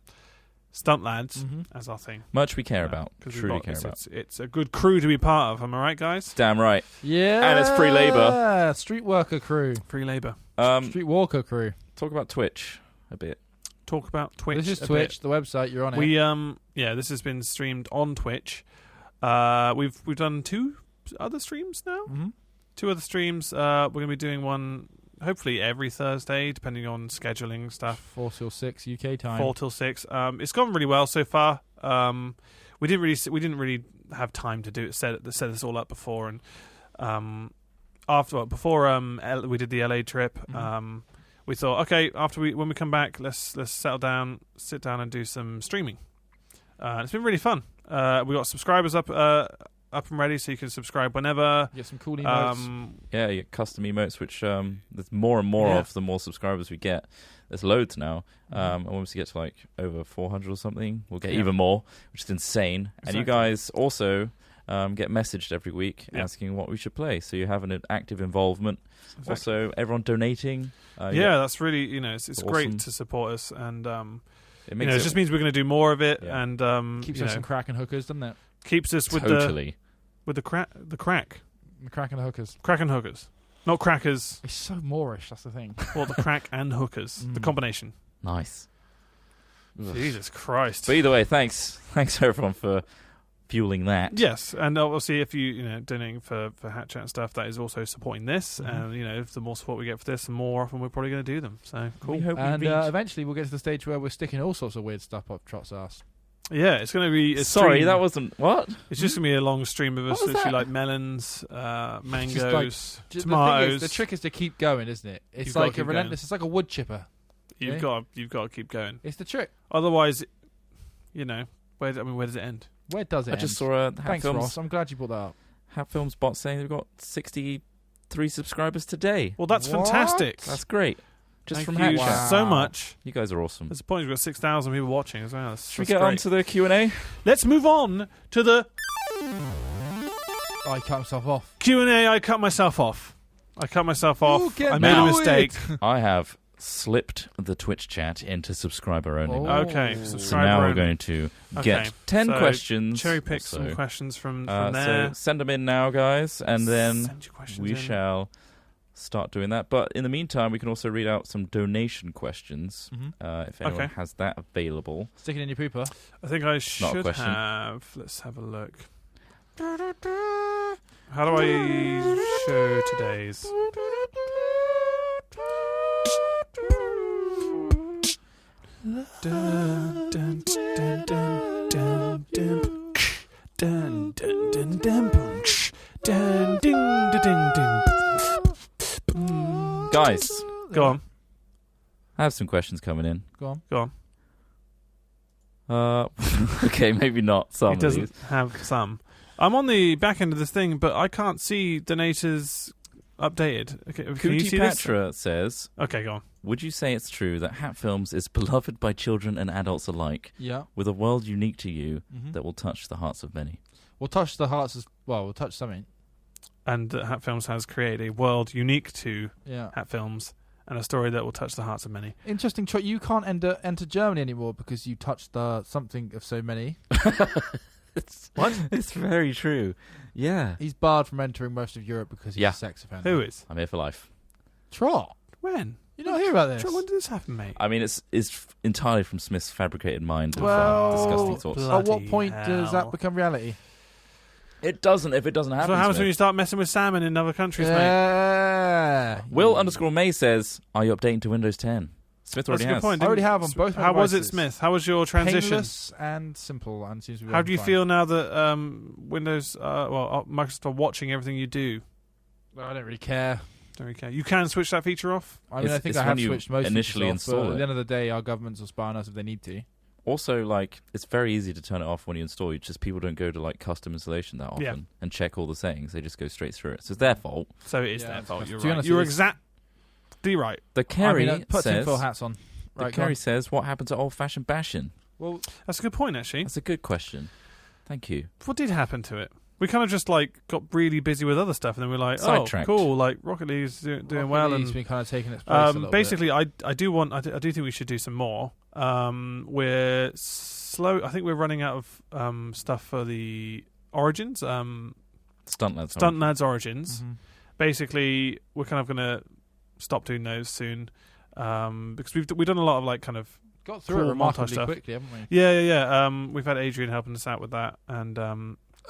Stunt Lads Mhm. as our thing. Much we care about. 'Cause we've Truly got- care it's, about. It's a good crew to be part of. Am I right, guys? Damn right. Yeah. And it's free labour. Street worker crew. Free labour. Street walker crew. Talk about Twitch a bit. Talk about Twitch. This is a Twitch, bit. the website. You're on it. We yeah, this has been streamed on Twitch. We've done 2 other streams now. Mhm. 2 other streams. We're going to be doing one hopefully every Thursday, depending on scheduling stuff. 4 till 6 UK time. 4 till 6. It's gone really well so far. We didn't really have time to do it. Set this all up before, and before we did the LA trip. Mhm. We thought, okay, when we come back, let's settle down, sit down, and do some streaming. It's been really fun. We got subscribers up and ready, so you can subscribe whenever. Get some cool emotes. Yeah, you get custom emotes, which there's more and more Yeah. of the more subscribers we get. There's loads now. And once we get to like over 400 or something, we'll get Yeah. even more, which is insane. And you Exactly. guys also get messaged every week Yeah. asking what we should play. So you have an active involvement. Exactly. Also, everyone donating. Yeah, that's really it's It's great awesome. to support us, and It makes it just means we're going to do more of it, Yeah. and Keeps us some cracking hookers, doesn't it? keeps us with totally. the crack The cracking the hookers. crack and hookers, not crackers. It's so Moorish, that's the thing. Well, the crack and hookers, the Mm. combination. Nice. Ugh. Jesus Christ! But either way, thanks everyone for fueling that. Yes, and obviously, if you donating for Hat Chat and stuff, that is also supporting this. Mhm. And if the more support we get for this, the more often we're probably going to do them. So cool. We hope And we reach. eventually we'll get to the stage where we're sticking all sorts of weird stuff up Trot's ass. Yeah, it's going to be. A Sorry, stream. that wasn't what. It's just going to be a long stream of us What was literally that? like melons, mangoes, Just the thing tomatoes. is, the trick is to keep going, isn't it? It's You've gotta like a keep relentless. It's like a wood chipper. You've got to keep going. It's the trick. Otherwise, where does it end? Where does it I just end? saw a Hat Thanks, Films, Ross. I'm glad you brought that up. Hat Films bot saying they've got 63 subscribers today. Well, that's What? fantastic. That's great. Just Thank from you Hat Chat. so much. You guys are awesome. There's a point we've got 6,000 people watching as well. Should we get on to the Q&A? Let's move on to the Oh, he cut himself off. Q&A. I cut myself off. I cut myself off. You can I made a do mistake. I have slipped the Twitch chat into subscriber only. Oh. mode. Okay, So subscriber now we're only. going to Okay, get 10 so questions. Cherry pick or so. some questions from So there. send them in now, guys, and then Send your questions we in. shall start doing that. But in the meantime, we can also read out some donation questions if anyone Okay. has that available. Stick it in your pooper. I think I Not a should question. have. Let's have a look. How do I show today's? Dun, dun, dun, dun, dun, dun, dun, dun, dun, dun, dun, dun, ding, ding, ding. Guys, Go on, I have some questions coming in. Go on. go on. Okay, maybe not some He of doesn't these. have some. I'm on the back end of this thing, but I can't see donators updated. Okay, can you Cootie see this? Patra says, Okay, go on. would you say it's true that Hat Films is beloved by children and adults alike, Yeah. with a world unique to you Mm-hmm. that will touch the hearts of many? We'll touch the hearts as well. We'll touch something. And Hat Films has created a world unique to Yeah. Hat Films and a story that will touch the hearts of many. Interesting choice. You can't enter Germany anymore because you touched the something of so many. What? It's very true. Yeah. He's barred from entering most of Europe because he's Yeah. a sex offender. Who is? I'm here for life. Trot. When? You not hear about this? When did this happen, mate? I mean, it's entirely from Smith's fabricated mind of Well, disgusting thoughts. blood. At what point does hell. that become reality? It doesn't if it doesn't happen. That's what happens Smith. when you start messing with salmon in other countries, mate. Yeah. Will_May says, are you updating to Windows 10? Smith That's already a good has. point. I already didn't- have on both my How was it, devices. Smith? How was your transition? Painless and simple, and seems to be How do you fine. feel now that Windows, Microsoft are watching everything you do? Well, I don't really care. Don't really care. You can switch that feature off. I mean, It's- I think it's I when have you switched most initially features off, install but it. At the end of the day, our governments will spy on us if they need to. Also, like, it's very easy to turn it off when you install. You just people don't go to like custom installation that often Yeah. and check all the settings. They just go straight through it. So it's their fault. So it is Yeah, their fault. to You're be right. honest, You're it is- exactly right. The Kerry I mean, put says. tinfoil hats on. The Right, Kerry Kerry. says, what happened to old-fashioned bashing? Well, That's a good point, actually. That's a good question. Thank you. What did happen to it? We kind of just like got really busy with other stuff, and then we're like, oh, Sidetracked. cool, like Rocket League's doing well, League's and been kind of taking its place a little basically, I do think we should do some more. We're slow. I think we're running out of stuff for the Origins, Stunt lads. Stunt Lads bit. Origins. Mhm. Basically, we're kind of going to stop doing those soon because we've done a lot of like kind of Got through cool it montage remarkably stuff. quickly, haven't we? yeah. We've had Adrian helping us out with that, and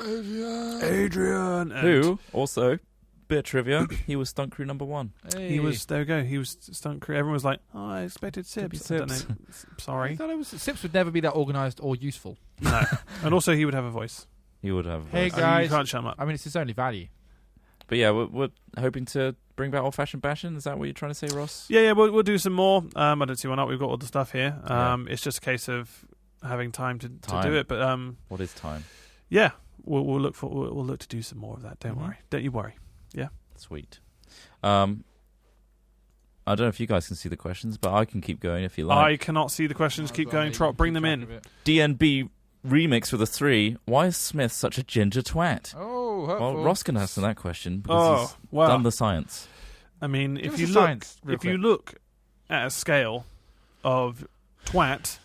Adrian, and Who, also, bit of trivia, he was stunt crew number 1. he was. There we go. He was stunt crew. Everyone was like, "Oh, I expected Could be Sips." I don't Sips. know. I Sorry, thought Sips would never be that organised or useful. no. And also, he would have a voice. He would have. Hey, voice. I mean, guys. you can't shut him up. I mean, it's his only value. But yeah, we're hoping to bring back old-fashioned bashing. Is that what you're trying to say, Ross? Yeah, we'll do some more. I don't see why not. We've got all the stuff here. Yeah. It's just a case of having time to Time. do it. But What is time? yeah, we'll look to do some more of that. Don't Mhm. worry. Don't you worry. Sweet. I don't know if you guys can see the questions, but I can keep going if you like. I cannot see the questions. Keep going, Trot. Bring them in. DNB remix with a 3. Why is Smith such a ginger twat? Oh, hurtful. Well, Ross can answer that question because Oh, he's wow. done the science. I mean, Give if us you the look, science real if you quick. look at a scale of twat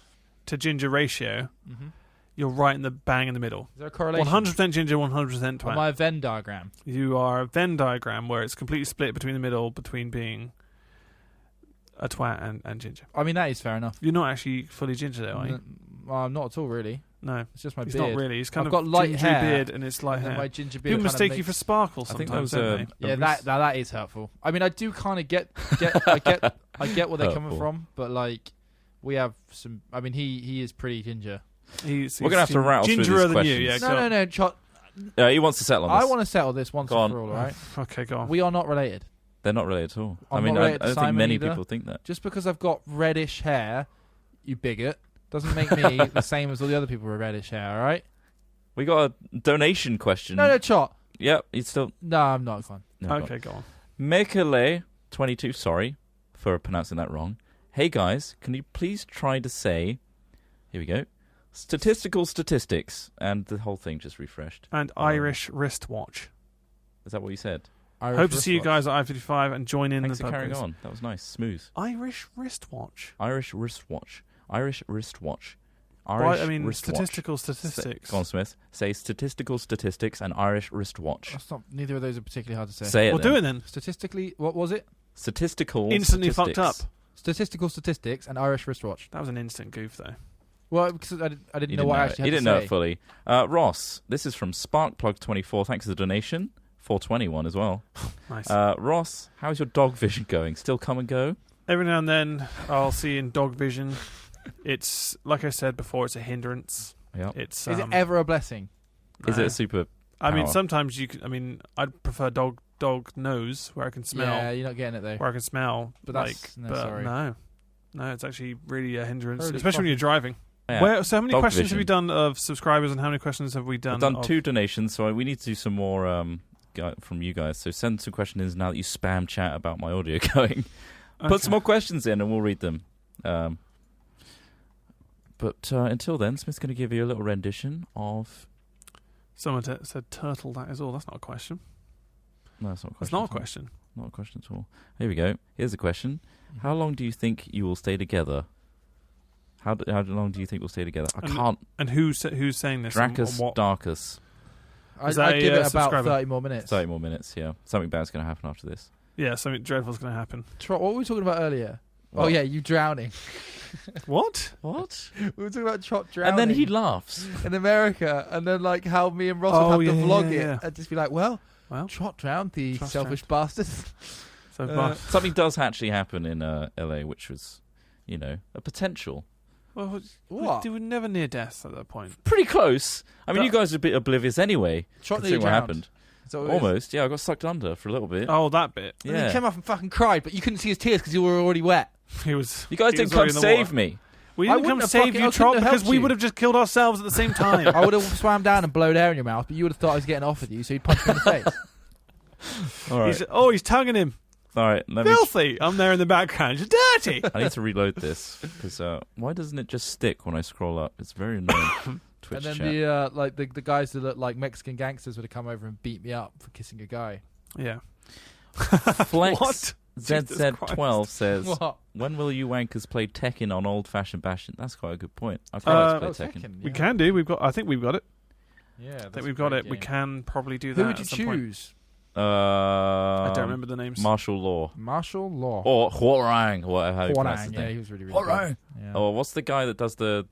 to ginger ratio, Mhm. you're right in the bang in the middle. Is there a correlation? 100% ginger, 100% twat. On my Venn diagram. You are a Venn diagram where it's completely split between the middle between being a twat and ginger. I mean, that is fair enough. You're not actually fully ginger though, are you? Not at all, really. No, It's just my he's beard. not really. He's kind I've of got light gingery hair, beard and it's light And then hair. my ginger beard People kind of mistake you makes- for sparkle I think sometimes, that was don't they? Yeah, that is hurtful. I mean, I do kind of get I get where they're coming Hurtful. from, but like we have some. I mean, he is pretty ginger. We're gonna have to rattle through these gingerer than you. questions. Yeah, No, no, Chot. He wants to settle on I this. want to settle this once Go on. and for all. All right, Okay, go on. we are not related. They're not related at all. I'm I mean, not I related to don't think Simon many either. people think that. Just because I've got reddish hair, you bigot, doesn't make me the same as all the other people with reddish hair. All right? We got a donation question. No, Chot. Yep, it's still. No, I'm not fine. No, go on. Okay, go on. Mekele22, sorry for pronouncing that wrong. Hey guys, can you please try to say, here we go, statistical statistics, and the whole thing just refreshed. And Irish wristwatch. Is that what you said? Irish Hope to see you wristwatch. guys at I-55 and join in Thanks the for carrying pub quiz. on. That was nice, smooth. Irish wristwatch. Irish wristwatch. Irish wristwatch. Right, I mean, wristwatch. statistical statistics. Go on, Smith. Say statistical statistics and Irish wristwatch. That's not, neither of those are particularly hard to say. Say it. Well, then. do it then. Statistically, what was it? Statistical. Instantly statistics. fucked up. Statistical statistics and Irish wristwatch. That was an instant goof, though. Well, because I didn't You know what I actually You had didn't to know say. it fully. Ross, this is from Sparkplug24. Thanks for the donation. 421 as well. Nice. Ross, how's your dog vision going? Still come and go? Every now and then, I'll see in dog vision. It's, like I said before, it's a hindrance. Yeah. It's Is it ever a blessing? Is no. it a super? I mean, power? sometimes you can. I mean, I'd prefer dog nose where I can smell. Yeah, you're not getting it though. Where I can smell. But like, that's no, but sorry. no, it's actually really a hindrance, Holy especially when you're driving. Yeah. So how many Dog questions vision. have we done of subscribers, and how many questions have we done? I've done of 2 donations, so we need to do some more from you guys. So send some questions in now that you spam chat about my audio going. Okay. Put some more questions in and we'll read them. But until then, Smith's going to give you a little rendition of... Someone said turtle. That is all. That's not a question. No, that's not a question. That's not a at all. question. Not a question at all. Here we go. Here's a question. How long do you think you will stay together? How long do you think we'll stay together? I can't... And who's saying this? on Dracus what? Darkus. Is that I'd give a, it about subscriber? 30 more minutes. 30 more minutes, yeah. Something bad's going to happen after this. Yeah, something dreadful's going to happen. What were we talking about earlier? What? Oh yeah, you drowning. What? What? We were talking about Trot drowning. And then he laughs. in America, and then like how me and Ross Oh, would have to yeah, vlog yeah, it yeah. and just be like, well, Well, Trot drowned, the Trot selfish bastard. so Something does actually happen in LA, which was, a potential. well, What? We were never near death at that point. Pretty close. I mean, That- you guys are a bit oblivious anyway, Trot considering nearly what drowned. happened. Is that what it is? Almost, yeah. I got sucked under for a little bit. Oh, that bit. And then he Yeah. came up and fucking cried, but you couldn't see his tears because you were already wet. He was. You guys he didn't was come already in the save water. me. We I didn't wouldn't come have save fucking- you, I Trot, couldn't have because helped we you. would have just killed ourselves at the same time. I would have swam down and blown air in your mouth, but you would have thought I was getting off with you, so you'd punch me in the face. All right. He's tugging him. All right. Let me. Filthy. I'm there in the background. You're dirty. I need to reload this because why doesn't it just stick when I scroll up? It's very annoying. Twitch And then chat. the guys that look like Mexican gangsters would have come over and beat me up for kissing a guy. Yeah. Flex What? ZZ12 says, What? "When will you wankers play Tekken on Old Fashioned Bastion?" That's quite a good point. I'd quite like to play Tekken. We can do. I think we've got it. Yeah, I think we've got it. We can probably do that. Who would you at some point. choose? I don't remember the names. Martial Law Martial Law. or Huarang, whatever how you pronounce his Huarang, yeah, name. he was really, really Huarang. good. Yeah. Oh, what's the guy that does the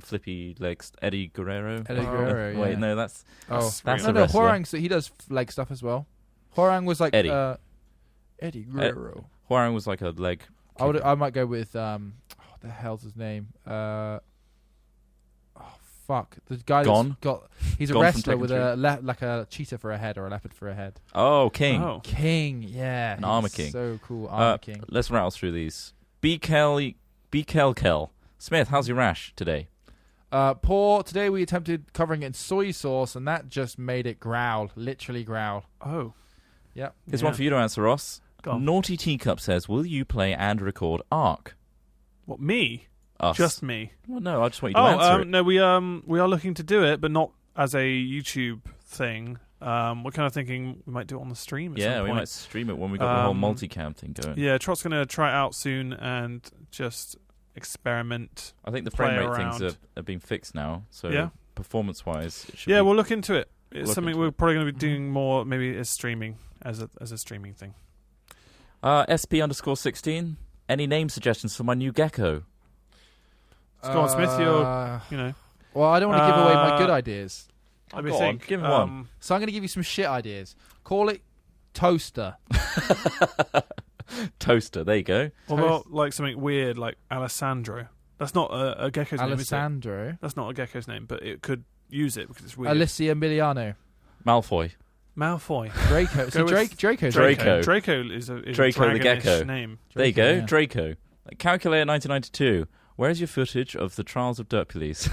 flippy legs? Eddie Guerrero. Eddie Guerrero, Wait, yeah. no, that's Oh, that's no, a no, wrestler. Huarang, so he does leg stuff as well. Huarang was like Eddie. Eddie Guerrero. Huarang was like a leg. I might go with what the hell's his name? Fuck, the guy Gon? he's a Gon from wrestler Tekken with 3. like a cheetah for a head or a leopard for a head. Oh, King. Oh. King, yeah, An he's Armor King. so cool, Armor King. Let's rattle through these. B. Kel. Smith, how's your rash today? Poor. Today we attempted covering it in soy sauce, and that just made it growl, literally growl. Oh. Yep. Here's Yeah. one for you to answer, Ross. Go on. Naughty Teacup says, "Will you play and record Ark?" What, me? Us. Just me. Well, no, I just want you to answer it. No, we are looking to do it, but not as a YouTube thing. We're kind of thinking we might do it on the stream at some Yeah, we point. might stream it when we got the whole Um, multicam thing going. Yeah, Trot's going to try it out soon and just experiment. I think the play frame rate things around. are being fixed now, so Yeah. performance-wise, it should Yeah, be... we'll look into it. It's Look something into we're it. probably going to be doing more, maybe as streaming, as a streaming thing. SP_16, any name suggestions for my new gecko? Go on, Smith, you know. Well, I don't want to give away my Uh, good ideas, Let me go on, think. give him one. so I'm going to give you some shit ideas. Call it Toaster. Toaster, there you go. What about like something weird like Alessandro? That's not a gecko's name, is it? Alessandro. That's not a gecko's name, but it could use it because it's weird. Alicia Miliano. Malfoy. Malfoy. Draco. See, Go with Draco's Draco. Draco is a Draco the dragonish gecko. name. There you go, yeah. Draco. Calculator 1992. Where's your footage of the Trials of Derpules?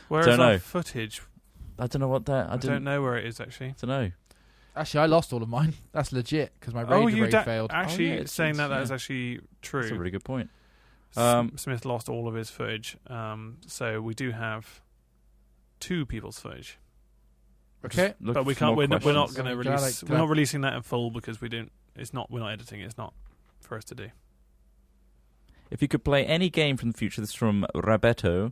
Where is Don't our know. footage? I don't know what that... I don't know where it is actually. don't know. Actually, I lost all of mine. That's legit because my Oh, Raider you raid failed. actually Oh, yeah, saying it's- that yeah. is actually true. That's a really good point. Smith lost all of his footage, so we do have two people's footage. Okay. But we can't. We're not going to Glad release. I- We're not releasing that in full because we don't. It's not. We're not editing it. It's not for us to do. If you could play any game from the future, this is from Rabeto,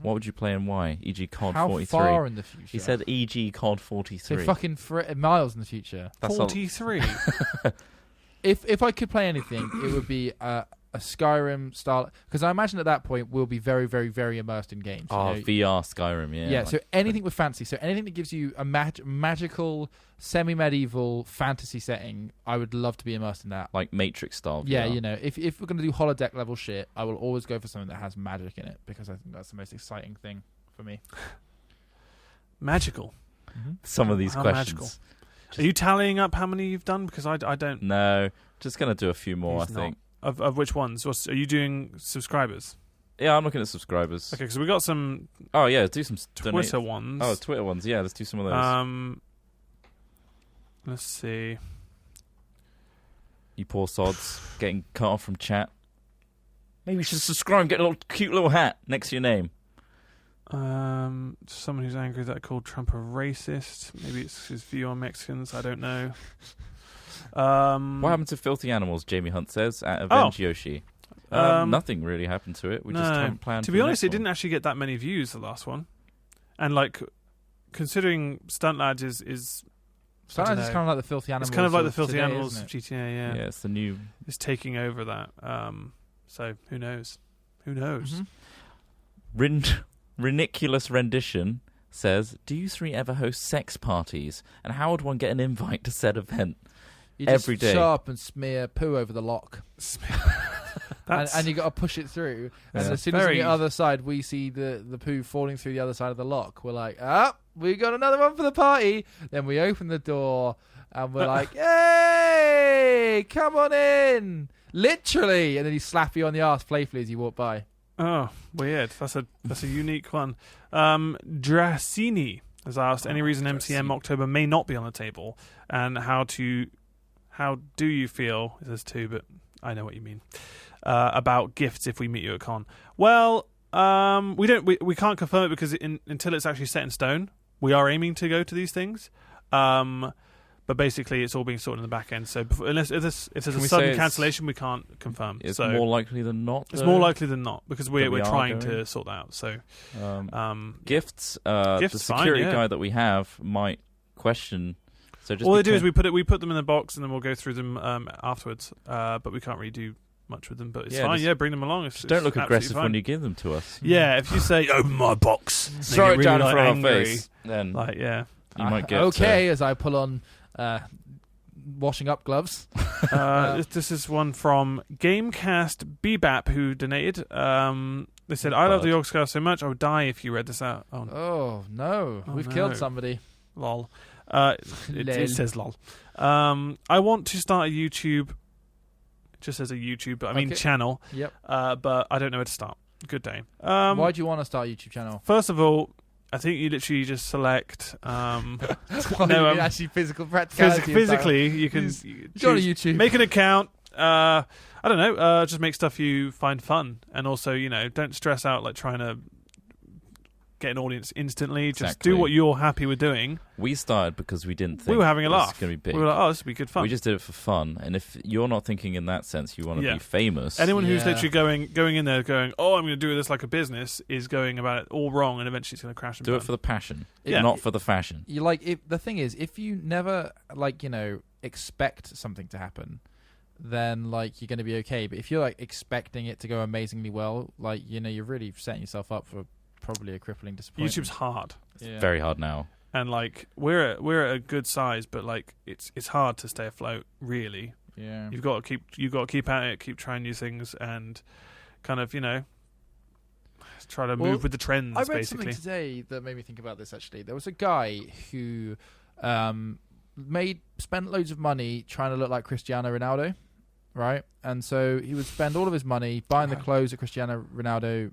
what would you play and why? E.g. COD How 43. far in the future? He said E.g. COD so 43. fucking miles in the future. That's 43. If I could play anything, it would be a Skyrim style. Because I imagine at that point we'll be very, very, very immersed in games. you know? VR Skyrim, yeah. Yeah, so anything with fantasy, so anything that gives you a magical, semi-medieval fantasy setting, I would love to be immersed in that. Like Matrix style. Yeah, VR. you know, if we're going to do holodeck level shit, I will always go for something that has magic in it because I think that's the most exciting thing for me. Magical. Some of these How questions. magical. Are you tallying up how many you've done? Because I don't. No, just going to do a few more, He's I think. Of which ones? Are you doing subscribers? Yeah, I'm looking at subscribers. Okay, because we got some Oh, yeah, do some Twitter ones. Oh, Twitter ones. Yeah, let's do some of those. Let's see. You poor sods getting cut off from chat. Maybe you should subscribe and get a little cute little hat next to your name. Someone who's angry that called Trump a racist. Maybe it's his view on Mexicans. I don't know. What happened to Filthy Animals, Jamie Hunt says, at Avenge Yoshi? Nothing really happened to it. We just haven't planned. To be honest, it didn't actually get that many views, the last one. And like, considering Stunt Lads is Sometimes it's kind of like the Filthy Animals. it's kind of like the Filthy today, Animals isn't of it? GTA. Yeah, Yeah, it's the new. it's taking over that. So who knows? Who knows? Riniculous Rendition says, do you three ever host sex parties? And how would one get an invite to said event? You just Every day. show up and smear poo over the lock. That's And you got to push it through. And Yeah. as soon as on Very- the other side we see the poo falling through the other side of the lock, we're like, we got another one for the party. Then we open the door and we're like, hey, come on in. Literally. And then he slap you on the arse playfully as you walk by. oh, weird. That's a unique one. Dracini has asked any reason MCM October may not be on the table, and how do you feel? There's two, but I know what you mean. About gifts if we meet you at con. Well, we can't confirm it because until it's actually set in stone, we are aiming to go to these things. But basically, it's all being sorted in the back end. So unless if there's a sudden cancellation, we can't confirm. It's so more likely than not. it's more likely than not because we're we are trying going. to sort that out. So Gifts. The Gifts, fine, security yeah. guy that we have might question. So just all be they do is careful. we put them in the box and then we'll go through them afterwards. But we can't really do much with them. But it's Yeah, fine. just- Yeah, bring them along. Just don't look it's absolutely aggressive fine. when you give them to us. Yeah, if you say open my box, then Throw you're it really, down in like, front of our angry. face. Then Like yeah. you might get okay, as I pull on washing up gloves. This is one from Gamecast Bebop who donated. They said, "I love the Orcscast so much, I would die if you read this out." Oh, Oh, no. Oh, We've no. killed somebody. lol. Lol. It says lol. I want to start a YouTube. It just says a YouTube, but I mean Okay. channel. Yep. But I don't know where to start. Good day. Why do you want to start a YouTube channel? First of all, I think you literally just select. No, No, actually physical practicality. physically, you can Go to choose- YouTube. make an account. I don't know. Just make stuff you find fun, and also, don't stress out like trying to get an audience instantly. Just Exactly. do what you're happy with doing. We started because we didn't think We were having a this laugh. was going to be big. We were like, "Oh, this would be good fun." We just did it for fun. And if you're not thinking in that sense, you want to Yeah. be famous. Anyone who's Yeah. literally going in there, going, "Oh, I'm going to do this like a business," is going about it all wrong, and eventually it's going to crash and do burn. it for the passion, Yeah. not for the fashion. You the thing is, if you never expect something to happen, then you're going to be okay. But if you're expecting it to go amazingly well, you're really setting yourself up for probably a crippling disappointment. YouTube's hard, Yeah. Very hard now. and we're at a good size, but it's hard to stay afloat. Really, Yeah. you've got to keep at it, keep trying new things, and kind of try to Well, move with the trends. I read basically, something today that made me think about this. Actually, there was a guy who spent loads of money trying to look like Cristiano Ronaldo, right? And so he would spend all of his money buying the clothes that Cristiano Ronaldo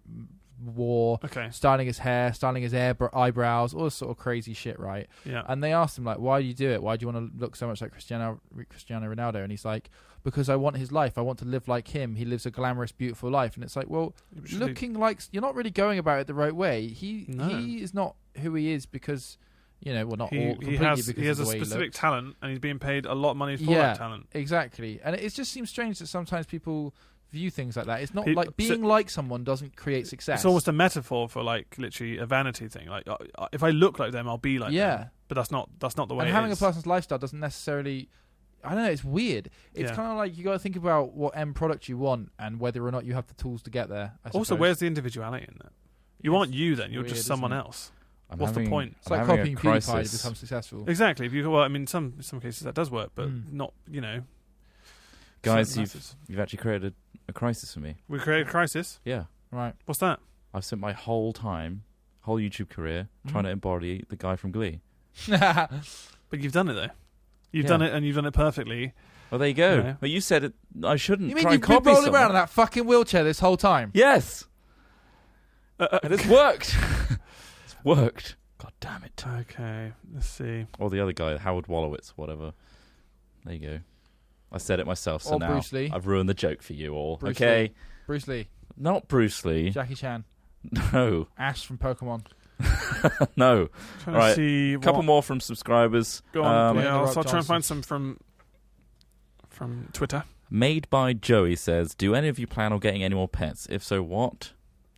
wore, okay, styling his hair, styling his eyebrows, all this sort of crazy shit, right? yeah, And they asked him why do you do it? Why do you want to look so much like Cristiano Ronaldo? And he's like, because I want his life. I want to live like him. He lives a glamorous, beautiful life. And it's like, well, looking like you're not really going about it the right way. He No. is not who he is because You know, well, not all He completely has because he has of a the way he specific looks. talent, and he's being paid a lot of money for Yeah. that talent. Exactly, and it just seems strange that sometimes people view things like that. It's not Pe- like being like someone doesn't create success. It's almost a metaphor for like literally a vanity thing. Like if I look like them, I'll be like Yeah. them. But that's not the way. And it having is. a person's lifestyle doesn't necessarily. I don't know. It's weird. It's Yeah. kind of like you got to think about what end product you want and whether or not you have the tools to get there. I Also, suppose. where's the individuality in that? You aren't you then. You're weird, just someone isn't it? else. I'm What's the having- point? It's like I'm having copying a PewDiePie to crisis. become successful. Exactly. If you well, I mean, in some cases that does work, but not. You know, Guys, certain you've methods. actually created a crisis for me. We created a crisis. Yeah. Right. What's that? I've spent my whole YouTube career Mhm. trying to embody the guy from Glee. But you've done it though. You've Yeah. done it, and you've done it perfectly. Well, there you go. Yeah. Well, you said it. I shouldn't You mean try you've and been copy rolling someone. around in that fucking wheelchair this whole time? Yes, and it's worked. It's worked. God damn it. Okay. Let's see. Or the other guy, Howard Wolowitz, whatever. There you go. I said it myself, so Or now Bruce Lee. I've ruined the joke for you all. Bruce okay, Lee. Bruce Lee, not Bruce Lee. Jackie Chan, No, Ash from Pokemon. no. Trying Right. to see. A couple more from subscribers. Go on. Dwayne Yeah, The I'll Rock try and Johnson. find some from Twitter. Made by Joey says, "Do any of you plan on getting any more pets? If so, what?"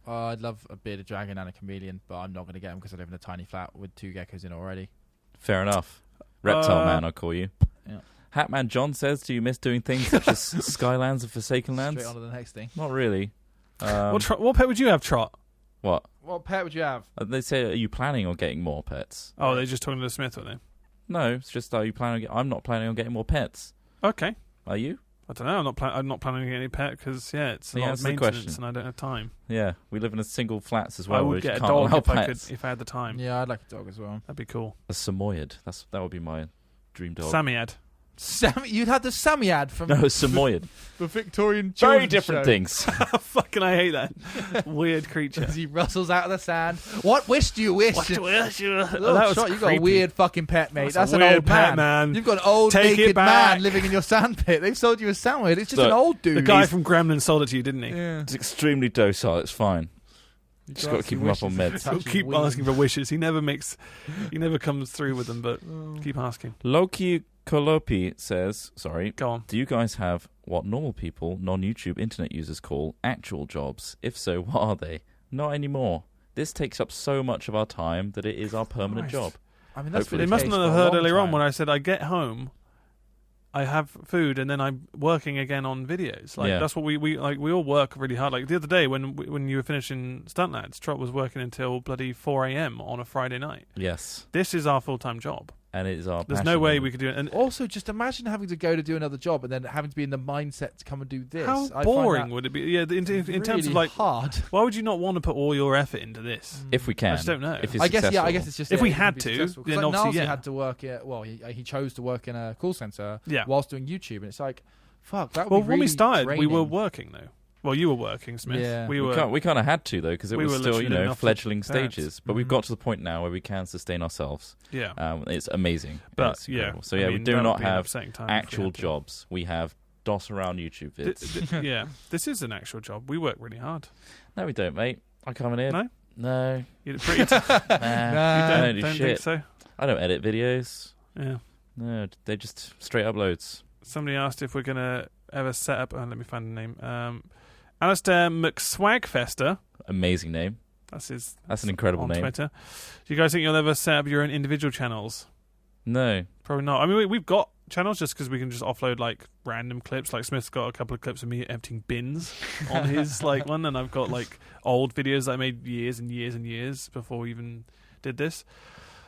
I'd love a bearded dragon and a chameleon, but I'm not going to get them because I live in a tiny flat with 2 geckos in already. Fair enough. Reptile Uh, Man, I'll call you. Yeah. Hatman John says, "Do you miss doing things such as Skylands and Forsaken Lands?" Straight on to the next thing. Not really. What pet would you have, Trot? What? What pet would you have? They say, "Are you planning on getting more pets?" Oh, they're just talking to Smith, are they? No, it's just, "Are you planning? I'm not planning on getting more pets." Okay. Are you? I don't know. I'm not planning to get any pet because it's a Yeah, lot that's of the maintenance, question. and I don't have time. Yeah, we live in a single flats as well. I where would you get a can't dog allow if I pets. could, if I had the time. Yeah, I'd like a dog as well. That'd be cool. A Samoyed. That would be my dream dog. Samoyed. You'd have the Samiad from No, a Samoyed. the Victorian Very children's different show. things. Fucking, I hate that weird creature. As he rustles out of the sand. What wish do you wish? What? Little that was Shot, you got a creepy. weird fucking pet, mate. That's a an weird old pet, man. man. You've got an old Take it naked back. man living in your sandpit. They've sold you a sandwich. It's just Look, an old dude. The guy from Gremlin sold it to you, didn't he? Yeah. It's extremely docile. It's fine. Just got to keep him up on meds. He'll keep asking for wishes. He never comes through with them, but keep asking. Loki Kolopi says, sorry, Go on. do you guys have what normal people, non-YouTube internet users call actual jobs? If so, what are they? Not anymore. This takes up so much of our time that it is our permanent Christ. job. I mean, that's Hopefully been They the mustn't case have for a heard long earlier on time. when I said I get home, I have food, and then I'm working again on videos. Like Yeah. that's what we all work really hard. Like the other day when you were finishing Stunt Lads, Trot was working until bloody 4 a.m. on a Friday night. Yes. This is our full-time job. And it is our There's passion. no way we could do it. And Also, just imagine having to go to do another job and then having to be in the mindset to come and do this. how I find boring that would it be? Yeah, in terms of really like, hard. why would you not want to put all your effort into this? If we can. I just don't know. If it's I guess successful. it's just If we it can had be to, successful. 'Cause then like obviously, Nalzi yeah. had to work at he chose to work in a call center Yeah. whilst doing YouTube, and it's like, fuck, that would Well, be when we really started, we were draining. working though. Well, you were working, Smith. Yeah. We kind of had to, though, because it we was were still, literally living off the fledgling parents. stages. But we've Mhm. got to the point now where we can sustain ourselves. Yeah. It's amazing. But It's yeah, incredible. So I yeah, mean, we do that would not be an have upsetting time if we actual had to. jobs. We have DOS around YouTube vids. Yeah, this is an actual job. We work really hard. No, we don't, mate. I come in here. No? No. You're pretty. Nah. You I don't do don't shit. think so? I don't edit videos. Yeah. No, they just straight uploads. Somebody asked if we're gonna ever set up. Let me find the name. Alistair McSwagfester. Amazing name. That's his. That's an incredible on name. Twitter. Do you guys think you'll ever set up your own individual channels? No. Probably not. I mean, we've got channels just because we can just offload like random clips. Like Smith's got a couple of clips of me emptying bins on his like one, and I've got like old videos that I made years and years and years before we even did this.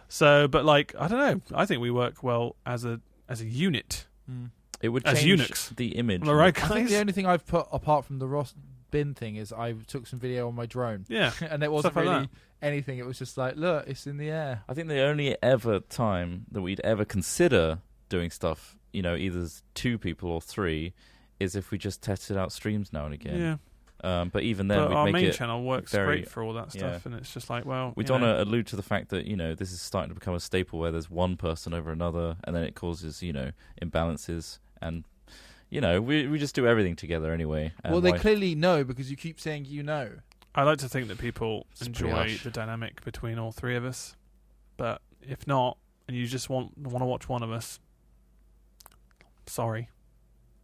So, but like, I don't know. I think we work well as a unit. Mm. It would As change Unix. the image. Am I right, I think guys? the only thing I've put apart from the Ross bin thing is I took some video on my drone, Yeah. and it wasn't Stuff like really anything. It was just like, look, it's in the air. I think the only ever time that we'd ever consider doing stuff, either as 2 people or 3, is if we just tested out streams now and again. Yeah. But even then, But we'd our make main it channel works very- great for all that stuff, and it's just like, well, We you don't know. want to allude to the fact that, this is starting to become a staple where there's one person over another, and then it causes, imbalances. And, we just do everything together anyway. And Well, they why- clearly know because you keep saying I like to think that people It's pretty enjoy harsh. the dynamic between all 3 of us, but If not, and you just want to watch one of us, sorry.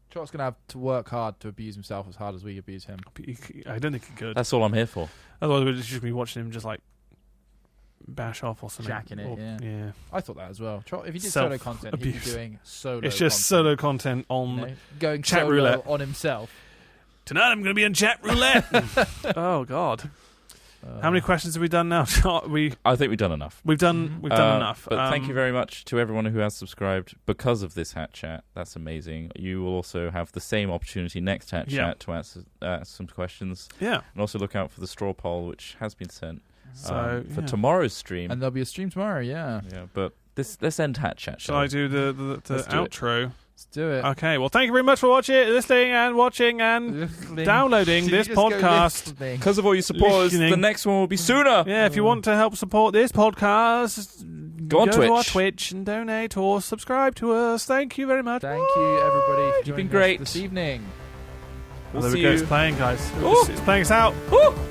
Trot's going to have to work hard to abuse himself as hard as we abuse him. I don't think he could. That's all I'm here for. Otherwise, we'd just be watching him just like bash off or something. Jacking it, or, yeah. I thought that as well. Trot, if he did Self solo content, he'd be abuse. doing solo It's just solo content on you know, going chat solo roulette. on himself. Tonight. I'm going to be on chat roulette. Oh God! How many questions have we done now? I think we've done enough. We've done enough. But thank you very much to everyone who has subscribed because of this Hat Chat. That's amazing. You will also have the same opportunity next Hat Chat to answer some questions. Yeah. And also look out for the straw poll, which has been sent So for tomorrow's stream. And there'll be a stream tomorrow, yeah. Yeah, but let's end Hat Chat. Shall I do the outro? Let's do it. Okay, well, thank you very much for listening and watching and downloading Should this you just go podcast. listening? Because of all your supporters, Listening. the next one will be sooner. Yeah, if you want to help support this podcast, Go on to our Twitch. Twitch and donate or subscribe to us. Thank you very much. Thank you, everybody, for You've joining been great. us this evening. We'll There see we go. you. It's playing, guys. Ooh. It's playing us out. Woo!